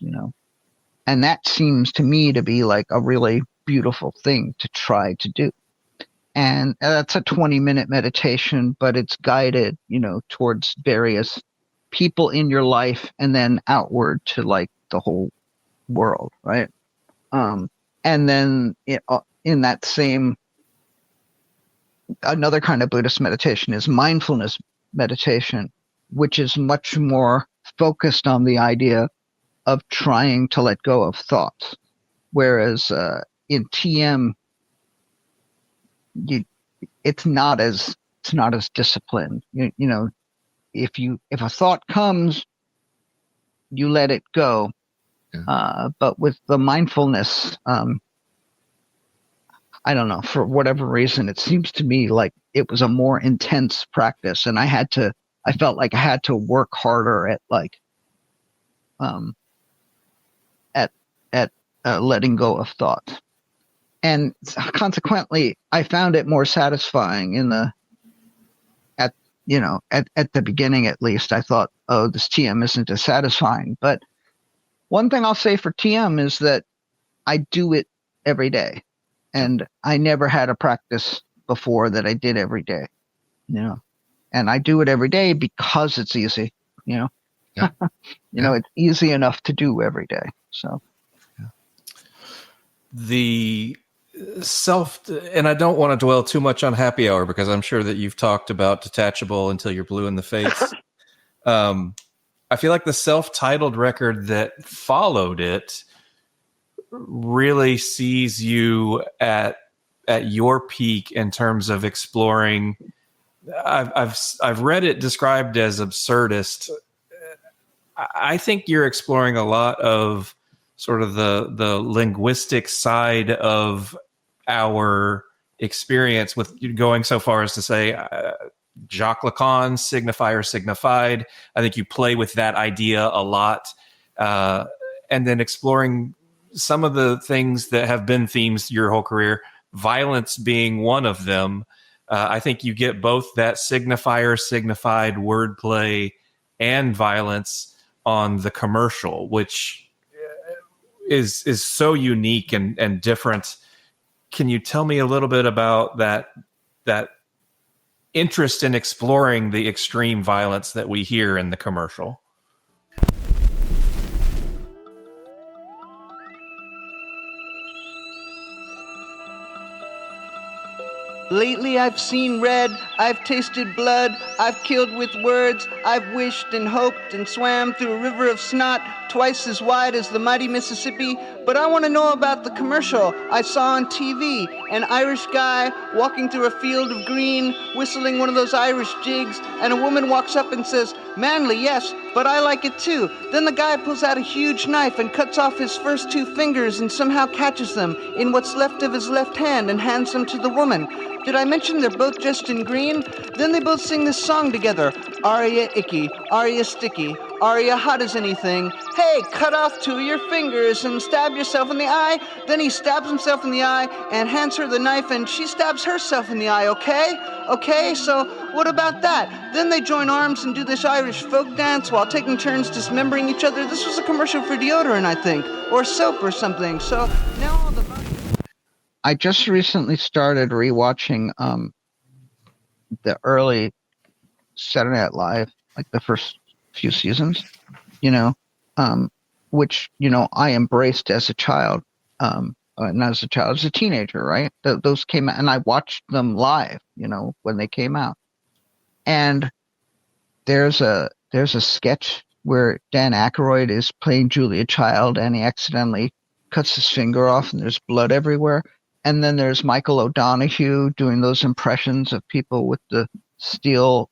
and that seems to me to be like a really beautiful thing to try to do. And that's a 20-minute meditation, but it's guided, towards various people in your life and then outward to like the whole world, right? And then in that same, another kind of Buddhist meditation is mindfulness meditation, which is much more focused on the idea of trying to let go of thoughts. Whereas in TM, it's not as disciplined. If a thought comes, you let it go. Yeah. But with the mindfulness, I don't know, for whatever reason, it seems to me like it was a more intense practice, and I felt like I had to work harder at like, letting go of thoughts. And consequently, I found it more satisfying at the beginning, at least. I thought, oh, this TM isn't as satisfying. But one thing I'll say for TM is that I do it every day. And I never had a practice before that I did every day, and I do it every day because it's easy, Yeah. It's easy enough to do every day. So the self, and I don't want to dwell too much on happy hour because I'm sure that you've talked about Detachable until you're blue in the face. I feel like the self-titled record that followed it really sees you at your peak in terms of exploring. I've read it described as absurdist. I think you're exploring a lot of sort of the linguistic side of our experience, with going so far as to say Jacques Lacan, signifier, signified. I think you play with that idea a lot, and then exploring some of the things that have been themes your whole career, violence being one of them. I think you get both that signifier, signified wordplay and violence on the commercial, which is so unique and different. Can you tell me a little bit about that interest in exploring the extreme violence that we hear in the commercial? Lately I've seen red, I've tasted blood, I've killed with words, I've wished and hoped and swam through a river of snot twice as wide as the mighty Mississippi. But I want to know about the commercial I saw on TV. An Irish guy walking through a field of green, whistling one of those Irish jigs, and a woman walks up and says, "Manly, yes, but I like it too." Then the guy pulls out a huge knife and cuts off his first two fingers and somehow catches them in what's left of his left hand and hands them to the woman. Did I mention they're both dressed in green? Then they both sing this song together. Aria icky, aria sticky, aria hot as anything. Hey, cut off two of your fingers and stab yourself in the eye. Then he stabs himself in the eye and hands her the knife and she stabs herself in the eye, okay? Okay, so what about that? Then they join arms and do this Irish folk dance while taking turns dismembering each other. This was a commercial for deodorant, I think, or soap or something. So now all the... I just recently started rewatching the early Saturday Night Live, like the first few seasons, which, I embraced as a child, not as a child, as a teenager, right? Those came out and I watched them live, when they came out. And there's a sketch where Dan Aykroyd is playing Julia Child and he accidentally cuts his finger off and there's blood everywhere. And then there's Michael O'Donoghue doing those impressions of people with the steel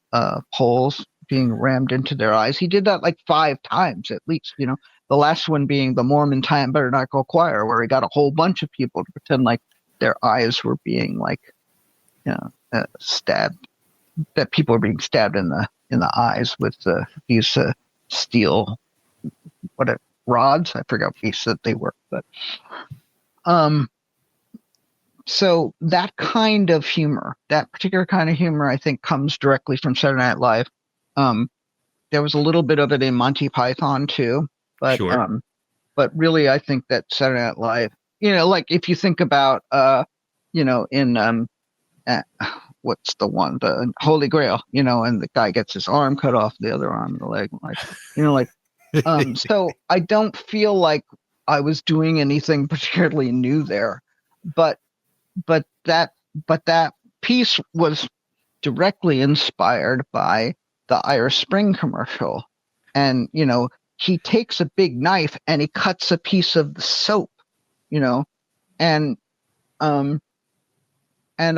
poles being rammed into their eyes. He did that like 5 times at least, you know. The last one being the Mormon Tabernacle Choir, where he got a whole bunch of people to pretend like their eyes were being like, you know, stabbed. That people are being stabbed in the eyes with these steel rods. I forgot what he said they were, but so that kind of humor, that particular kind of humor, I think comes directly from Saturday Night Live. There was a little bit of it in Monty Python too, but Sure. But really, I think that Saturday Night Live, you know, like if you think about, you know, in what's the one, the Holy Grail, you know, and the guy gets his arm cut off, the other arm, the leg, like, you know, like, so I don't feel like I was doing anything particularly new there, but that piece was directly inspired by the Irish Spring commercial, and you know, he takes a big knife and he cuts a piece of the soap, you know, and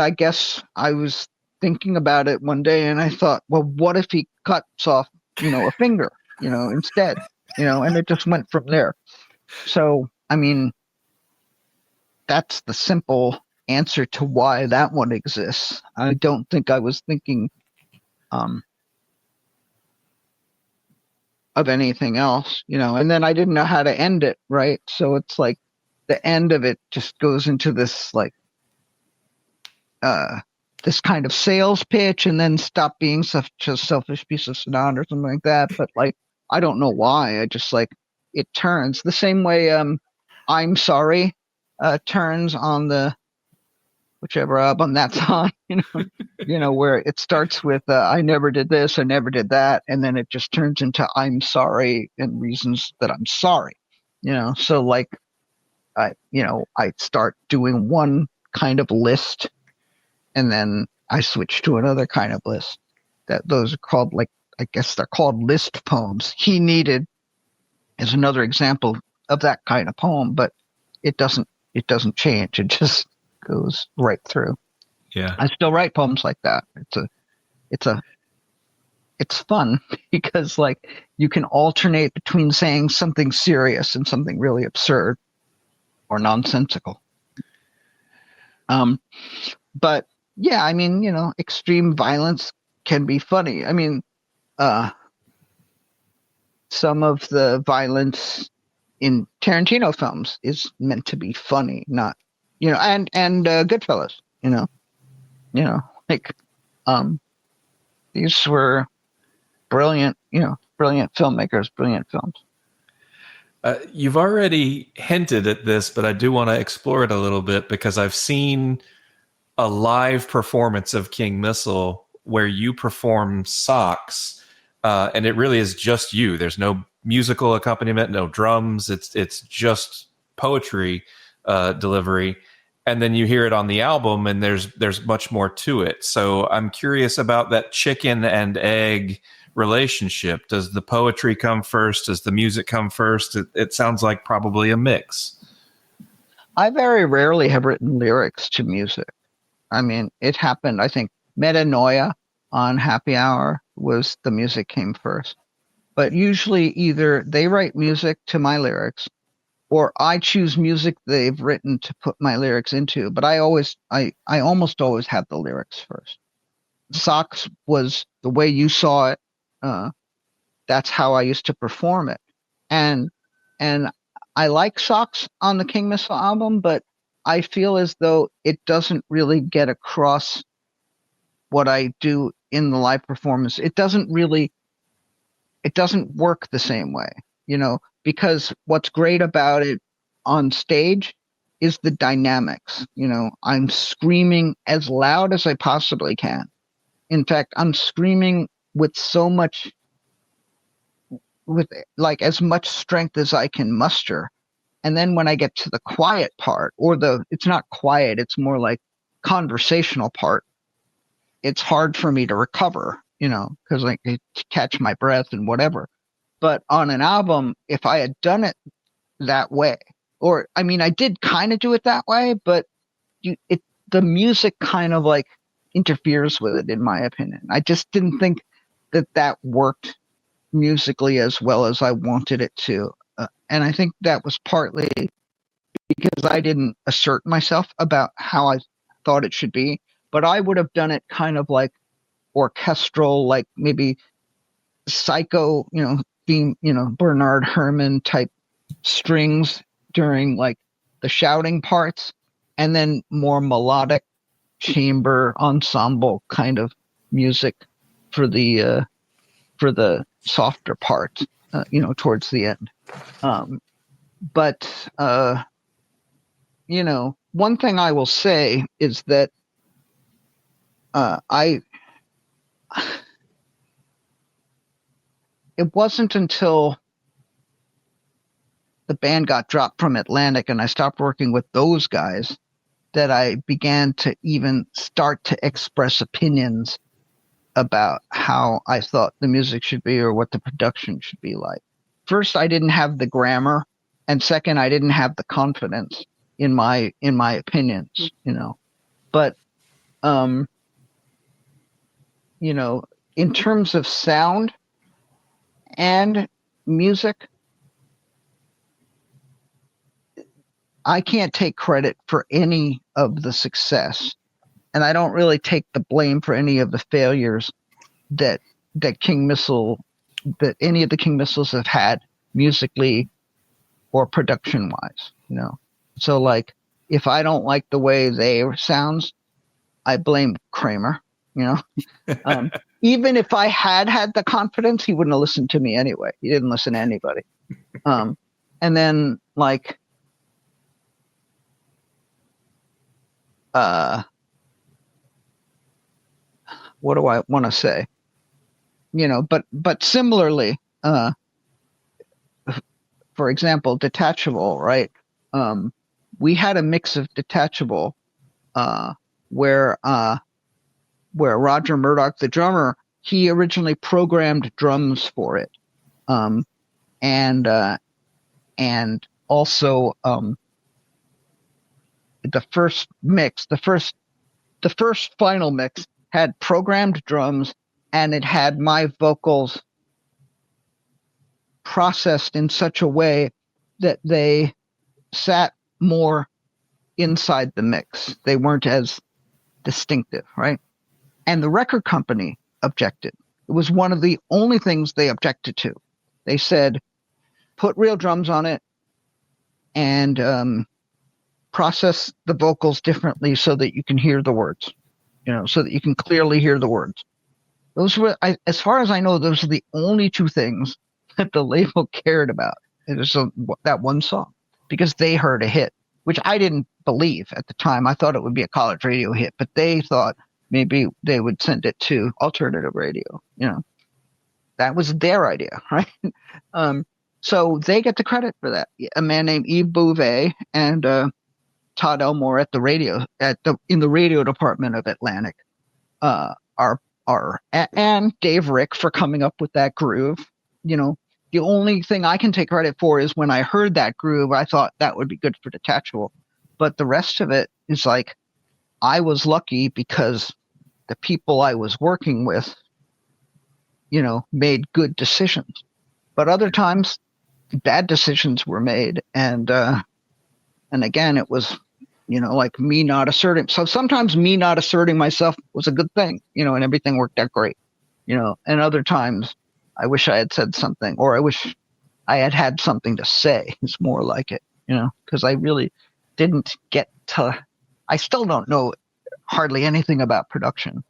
I guess I was thinking about it one day and I thought, well, what if he cuts off, you know, a finger, you know, instead, you know, and it just went from there. So, I mean, that's the simple answer to why that one exists. I don't think I was thinking of anything else, you know, and then I didn't know how to end it, right? So it's like the end of it just goes into this like this kind of sales pitch and then stop being such a selfish piece of snot or something like that. But like, I don't know why. I just like it turns the same way I'm Sorry turns on the whichever album that's on, you know, where it starts with I never did this, I never did that, and then it just turns into I'm sorry and reasons that I'm sorry, you know. So like I start doing one kind of list and then I switch to another kind of list. That those are called, like, I guess they're called list poems. He Needed is another example of that kind of poem, but it doesn't change. It just goes right through. Yeah. I still write poems like that. It's fun because like you can alternate between saying something serious and something really absurd or nonsensical. But yeah, I mean, you know, extreme violence can be funny. I mean, some of the violence in Tarantino films is meant to be funny, not, you know, and Goodfellas, you know, like, these were brilliant filmmakers, brilliant films. You've already hinted at this, but I do want to explore it a little bit because I've seen a live performance of King Missile where you perform Socks, and it really is just you. There's no musical accompaniment, no drums. It's just poetry delivery, and then you hear it on the album, and there's much more to it. So I'm curious about that chicken and egg relationship. Does the poetry come first? Does the music come first? It sounds like probably a mix. I very rarely have written lyrics to music. I mean, it happened. I think Metanoia on Happy Hour was the music came first. But usually either they write music to my lyrics or I choose music they've written to put my lyrics into. But I almost always have the lyrics first. Socks was the way you saw it. That's how I used to perform it. And I like Socks on the King Missile album, but I feel as though it doesn't really get across what I do in the live performance. It doesn't work the same way, you know, because what's great about it on stage is the dynamics. You know, I'm screaming as loud as I possibly can. In fact, I'm screaming with like as much strength as I can muster. And then when I get to the quiet part, or it's not quiet, it's more like conversational part, it's hard for me to recover, you know, because like I catch my breath and whatever. But on an album, if I had done it that way, or I mean, I did kind of do it that way, but the music kind of like interferes with it, in my opinion. I just didn't think that worked musically as well as I wanted it to. And I think that was partly because I didn't assert myself about how I thought it should be, but I would have done it kind of like orchestral, like maybe psycho, theme, Bernard Herrmann type strings during like the shouting parts, and then more melodic chamber ensemble kind of music for the softer parts, towards the end. But one thing I will say is that it wasn't until the band got dropped from Atlantic and I stopped working with those guys that I began to even start to express opinions about how I thought the music should be or what the production should be like. First, I didn't have the grammar, and second, I didn't have the confidence in my opinions, But in terms of sound and music, I can't take credit for any of the success, and I don't really take the blame for any of the failures that King Missile, that any of the King Missiles have had musically or production wise, So like, if I don't like the way they sounds, I blame Kramer, Even if I had the confidence, he wouldn't have listened to me anyway. He didn't listen to anybody. And then like, what do I want to say? But similarly, for example, Detachable, right? We had a mix of Detachable, where Roger Murdoch, the drummer, he originally programmed drums for it. And also, the first final mix had programmed drums, and it had my vocals processed in such a way that they sat more inside the mix. They weren't as distinctive, right? And the record company objected. It was one of the only things they objected to. They said, put real drums on it and process the vocals differently so that you can hear the words, so that you can clearly hear the words. Those were, as far as I know, those are the only two things that the label cared about. It was that one song, because they heard a hit, which I didn't believe at the time. I thought it would be a college radio hit, but they thought maybe they would send it to alternative radio. That was their idea, right? So they get the credit for that. A man named Yves Bouvet and Todd Elmore at the radio in the radio department of Atlantic and Dave Rick for coming up with that groove. The only thing I can take credit for is when I heard that groove, I thought that would be good for Detachable. But the rest of it is like, I was lucky because the people I was working with, made good decisions. But other times, bad decisions were made. And again, it was, like me not asserting. So sometimes me not asserting myself was a good thing, and everything worked out great, and other times I wish I had said something, or I wish I had something to say. It's more like it, because I really didn't get to, I still don't know hardly anything about production,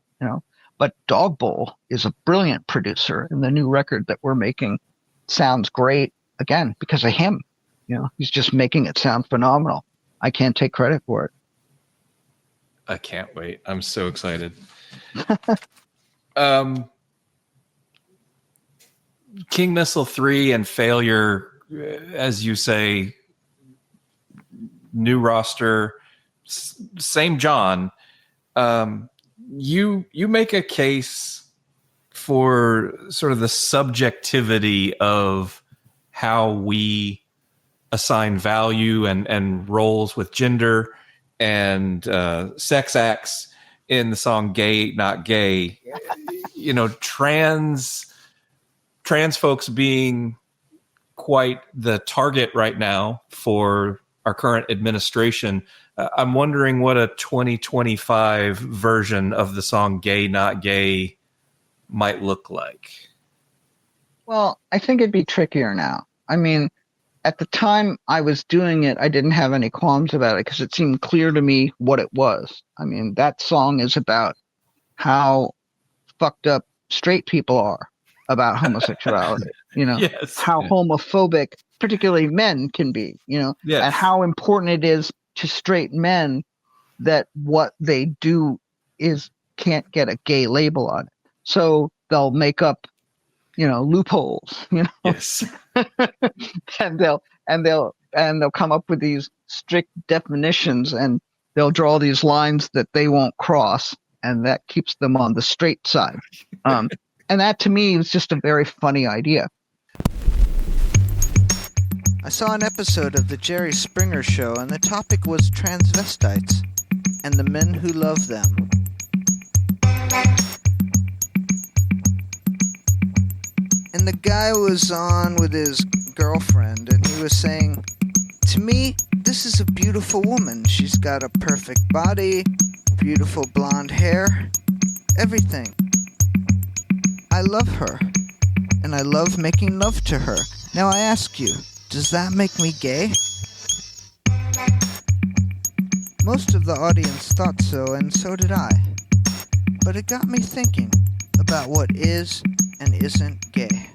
but Dog Bowl is a brilliant producer, and the new record that we're making sounds great, again, because of him. He's just making it sound phenomenal. I can't take credit for it. I can't wait. I'm so excited. King Missile 3 and Failure, as you say, new roster, same John. You make a case for sort of the subjectivity of how we assign value and roles with gender. and sex acts in the song "Gay Not Gay." Trans folks being quite the target right now for our current administration. I'm wondering what a 2025 version of the song "Gay Not Gay" might look like. Well, I think it'd be trickier now. I mean, at the time I was doing it, I didn't have any qualms about it because it seemed clear to me what it was. I mean, that song is about how fucked up straight people are about homosexuality, Yes. how homophobic, particularly men, can be, Yes. and how important it is to straight men that what they do can't get a gay label on it. So they'll make up, loopholes, Yes. and they'll come up with these strict definitions, and they'll draw these lines that they won't cross, and that keeps them on the straight side. And that to me was just a very funny idea. I saw an episode of the Jerry Springer Show, and the topic was transvestites and the men who love them. And the guy was on with his girlfriend, and he was saying, to me, this is a beautiful woman. She's got a perfect body, beautiful blonde hair, everything. I love her, and I love making love to her. Now I ask you, does that make me gay? Most of the audience thought so, and so did I. But it got me thinking about what is and isn't gay.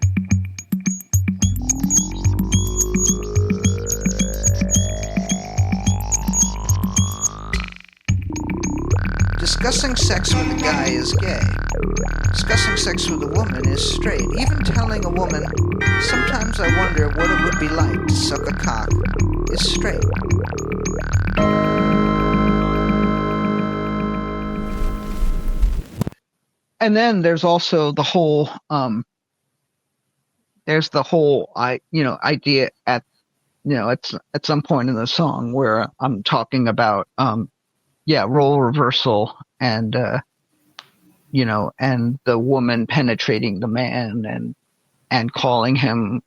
Discussing sex with a guy is gay. Discussing sex with a woman is straight. Even telling a woman, sometimes I wonder what it would be like to suck a cock, is straight. And then there's also the whole idea at some point in the song where I'm talking about role reversal and and the woman penetrating the man and calling him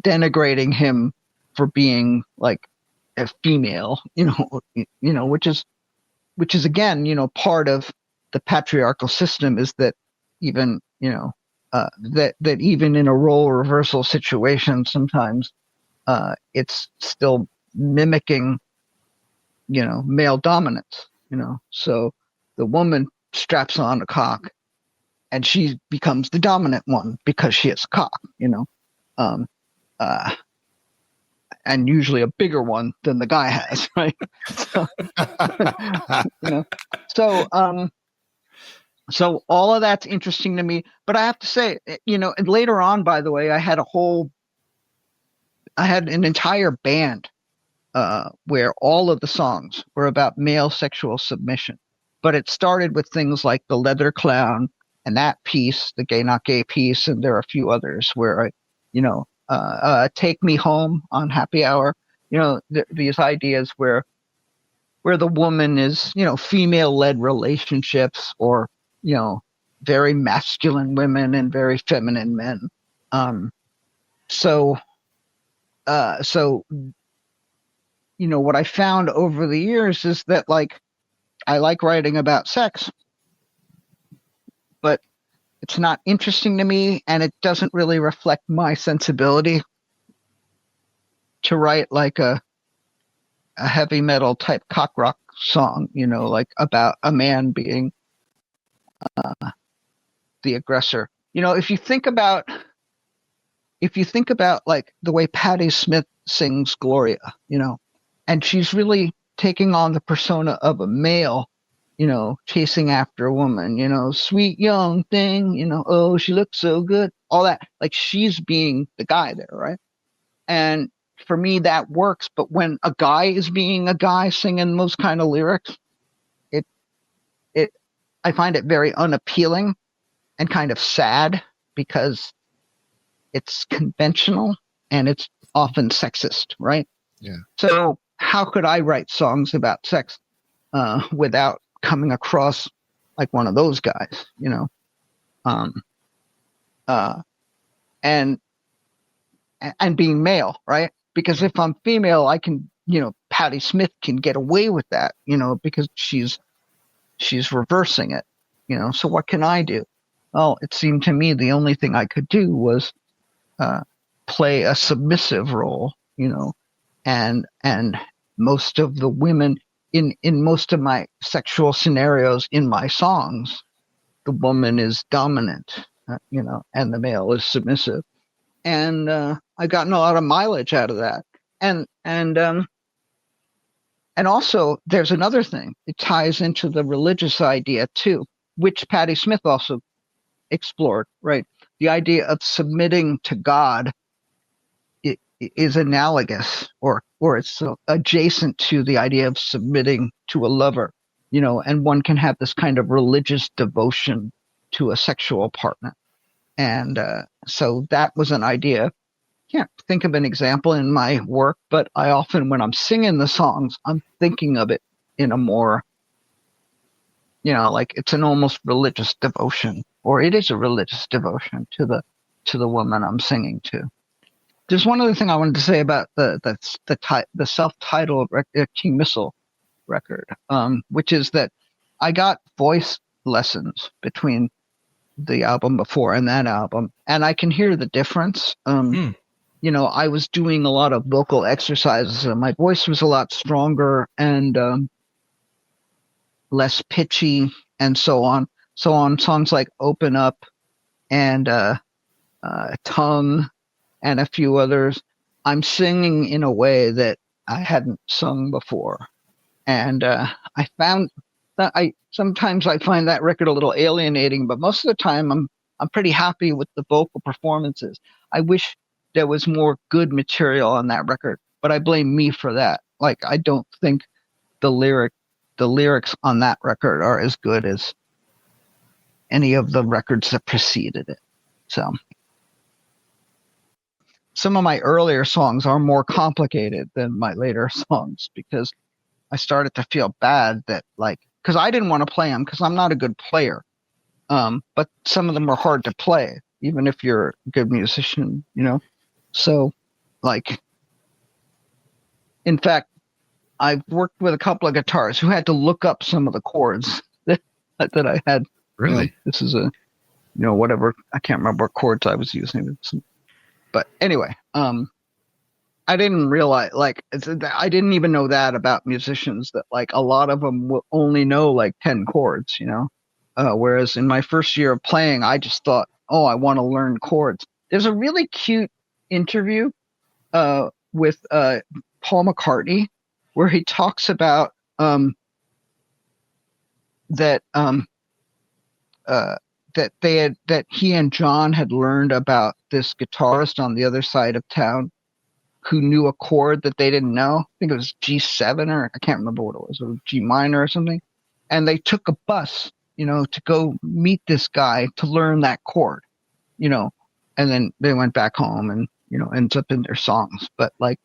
denigrating him for being like a female, which is again, part of the patriarchal system is that even, that even in a role reversal situation, sometimes it's still mimicking, male dominance, so the woman straps on a cock and she becomes the dominant one because she has a cock, and usually a bigger one than the guy has, right? So all of that's interesting to me, but I have to say, and later on, by the way, I had an entire band where all of the songs were about male sexual submission, but it started with things like the Leather Clown and that piece, the Gay Not Gay piece, and there are a few others where Take Me Home on Happy Hour, these ideas where the woman is, female-led relationships, or, very masculine women and very feminine men. So what I found over the years is that, like, I like writing about sex, but it's not interesting to me, and it doesn't really reflect my sensibility to write like a heavy metal type cock rock song, like about a man being the aggressor. If you think about like the way Patti Smith sings Gloria, and she's really taking on the persona of a male, chasing after a woman, sweet young thing, oh, she looks so good, all that, like she's being the guy there, right? And for me, that works. But when a guy is being a guy singing those kind of lyrics, I find it very unappealing and kind of sad because it's conventional and it's often sexist, right? Yeah. So how could I write songs about sex without coming across like one of those guys, you know? And being male, right? Because if I'm female, I can, you know, Patti Smith can get away with that, you know, because she's reversing it, you know. So what can I do? Well, it seemed to me the only thing I could do was play a submissive role, you know, and most of the women in most of my sexual scenarios in my songs, the woman is dominant, you know, and the male is submissive. And I've gotten a lot of mileage out of that. And also there's another thing. It ties into the religious idea too, which Patti Smith also explored, right? The idea of submitting to God is analogous, or it's adjacent to the idea of submitting to a lover, you know, and one can have this kind of religious devotion to a sexual partner. And so that was an idea. Can't think of an example in my work, but I often, when I'm singing the songs, I'm thinking of it in a more, you know, like it's an almost religious devotion, or it is a religious devotion to the woman I'm singing to. There's one other thing I wanted to say about the self-titled King Missile record, which is that I got voice lessons between the album before and that album, and I can hear the difference. You know, I was doing a lot of vocal exercises, and my voice was a lot stronger and less pitchy, and so on. So on songs like "Open Up" and "Tongue" and a few others, I'm singing in a way that I hadn't sung before, and I found that sometimes I find that record a little alienating, but most of the time I'm pretty happy with the vocal performances. I wish there was more good material on that record, but I blame me for that. Like, I don't think the lyrics on that record are as good as any of the records that preceded it. So some of my earlier songs are more complicated than my later songs, because I started to feel bad that, like, because I didn't want to play them because I'm not a good player. But some of them are hard to play, even if you're a good musician, you know? So, like, in fact, I've worked with a couple of guitarists who had to look up some of the chords that I had. Really? You know, this is whatever. I can't remember what chords I was using. But anyway, I didn't realize, like, I didn't even know that about musicians, that like a lot of them will only know like 10 chords, you know? Whereas in my first year of playing, I just thought, oh, I want to learn chords. There's a really cute interview with Paul McCartney where he talks about that he and John had learned about this guitarist on the other side of town who knew a chord that they didn't know. I think it was G7, or I can't remember what it was, or G minor or something. And they took a bus, you know, to go meet this guy to learn that chord, you know, and then they went back home and, you know, ends up in their songs. But like,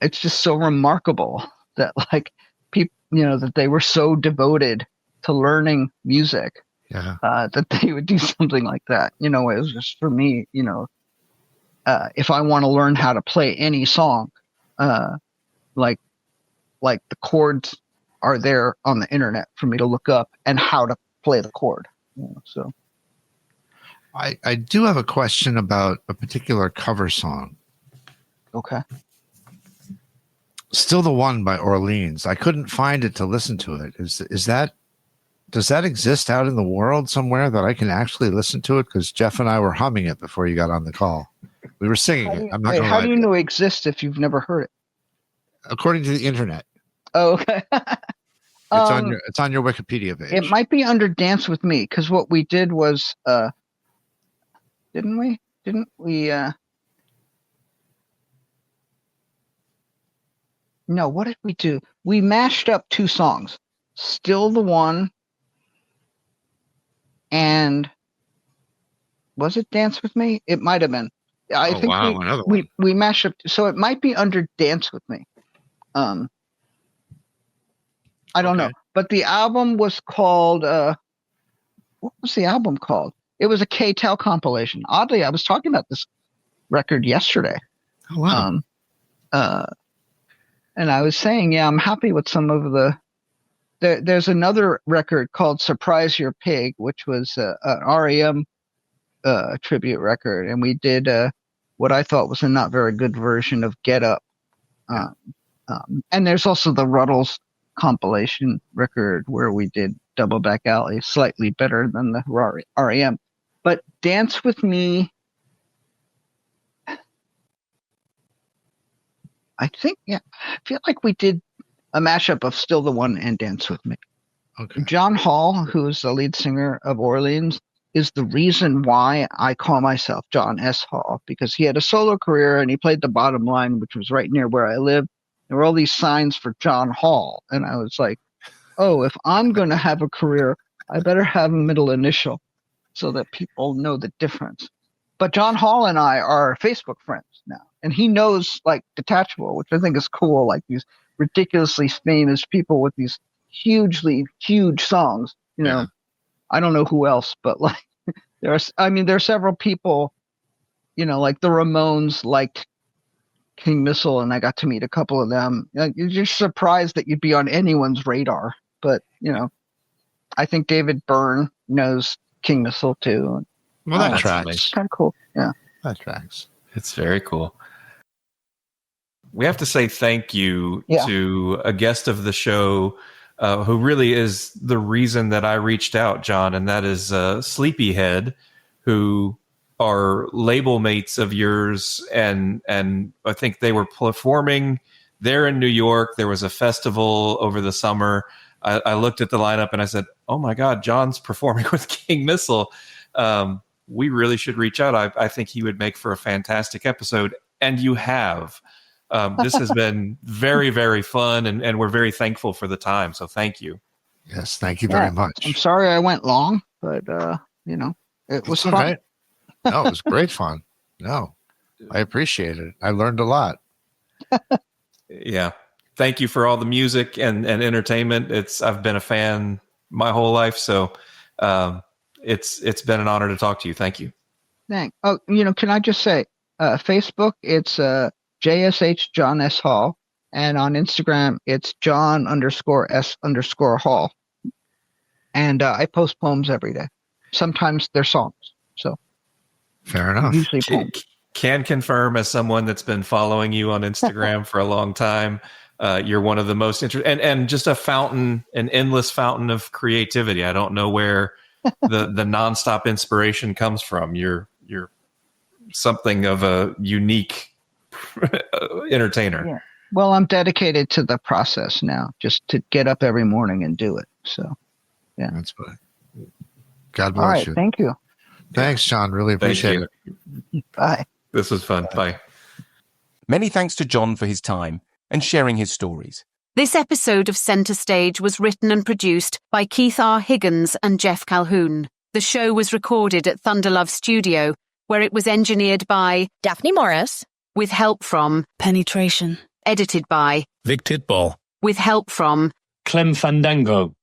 it's just so remarkable that like people, you know, that they were so devoted to learning music, that they would do something like that. You know, it was just, for me, you know, if I want to learn how to play any song, like the chords are there on the internet for me to look up and how to play the chord. You know, so I do have a question about a particular cover song. Okay. Still the One by Orleans. I couldn't find it to listen to it. Does that exist out in the world somewhere that I can actually listen to it? Because Jeff and I were humming it before you got on the call. We were singing it. I'm not going to lie. How do you know it exists if you've never heard it? According to the internet. Oh, okay. It's on your Wikipedia page. It might be under Dance With Me, because what we did was, didn't we? No, what did we do? We mashed up two songs. Still the One, and was it Dance With Me? It might have been. I think another one. we mash up. So it might be under Dance With Me. I don't know. But the album was called, what was the album called? It was a K-Tel compilation. Oddly, I was talking about this record yesterday. Oh, wow. And I was saying, yeah, I'm happy with some of there's another record called Surprise Your Pig, which was an REM tribute record. And we did what I thought was a not very good version of Get Up. And there's also the Ruddles compilation record where we did Double Back Alley, slightly better than the REM. But Dance With Me, I think, yeah, I feel like we did a mashup of Still the One and Dance With Me. Okay. John Hall, who's the lead singer of Orleans, is the reason why I call myself John S. Hall, because he had a solo career and he played the Bottom Line, which was right near where I live. There were all these signs for John Hall. And I was like, oh, if I'm going to have a career, I better have a middle initial so that people know the difference. But John Hall and I are Facebook friends now. And he knows like Detachable, which I think is cool, like these ridiculously famous people with these hugely huge songs. You know, I don't know who else, but like there are several people, you know, like the Ramones liked King Missile, and I got to meet a couple of them. You're just surprised that you'd be on anyone's radar. But, you know, I think David Byrne knows King Missile too. Well, that tracks. It's kind of cool. Yeah. That tracks. It's very cool. We have to say thank you to a guest of the show who really is the reason that I reached out, John, and that is Sleepyhead, who are label mates of yours, and I think they were performing there in New York. There was a festival over the summer. I looked at the lineup and I said, oh my God, John's performing with King Missile. We really should reach out. I think he would make for a fantastic episode, and you have. This has been very, very fun, and we're very thankful for the time. So thank you. Yes, thank you very much. I'm sorry I went long, but you know, it was fun. Right. No, it was great fun. No, I appreciate it. I learned a lot. Yeah. Thank you for all the music and entertainment. I've been a fan my whole life. So it's been an honor to talk to you. Thank you. Thanks. Oh, you know, can I just say, Facebook, it's JSH John S. Hall. And on Instagram, it's John_S_Hall. And I post poems every day. Sometimes they're songs. So fair enough. Usually poems. Can confirm, as someone that's been following you on Instagram for a long time, you're one of the most interesting and just an endless fountain of creativity. I don't know where the nonstop inspiration comes from. You're something of a unique entertainer. Yeah. Well, I'm dedicated to the process now, just to get up every morning and do it. So, yeah. That's fine. God bless All right, you. thank you. Thanks, John. Really appreciate it. Bye. This was fun. Bye. Many thanks to John for his time and sharing his stories. This episode of Centre Stage was written and produced by Keith R. Higgins and Jeff Calhoun. The show was recorded at Thunderlove Studio, where it was engineered by Daphne Morris, with help from Penetration, edited by Vic Titball, with help from Clem Fandango.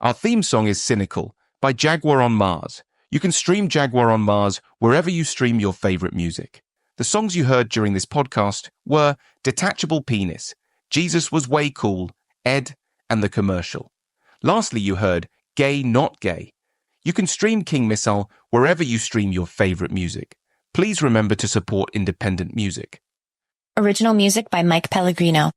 Our theme song is Cynical by Jaguar on Mars. You can stream Jaguar on Mars wherever you stream your favorite music. The songs you heard during this podcast were Detachable Penis, Jesus Was Way Cool, Ed, and The Commercial. Lastly, you heard Gay Not Gay. You can stream King Missile wherever you stream your favorite music. Please remember to support independent music. original music by Mike Pellegrino.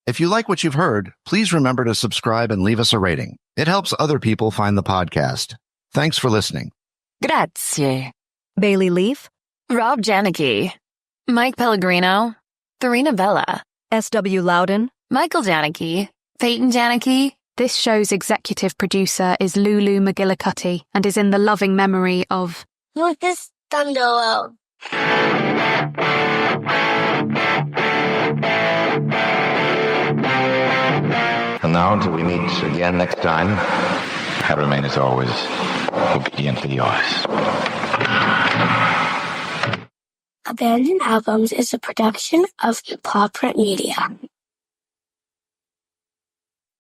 If you like what you've heard, please remember to subscribe and leave us a rating. It helps other people find the podcast. Thanks for listening. Grazie. Bailey Leaf, Rob Janicki, Mike Pellegrino, Farina Bella, S.W. Loudon, Michael Janicki, Peyton Janicki. This show's executive producer is Lulu McGillicuddy and is in the loving memory of Lucas Thunderlow. And now, until we meet again next time, I remain as always obediently yours. Abandoned Albums is a production of Paw Print Media.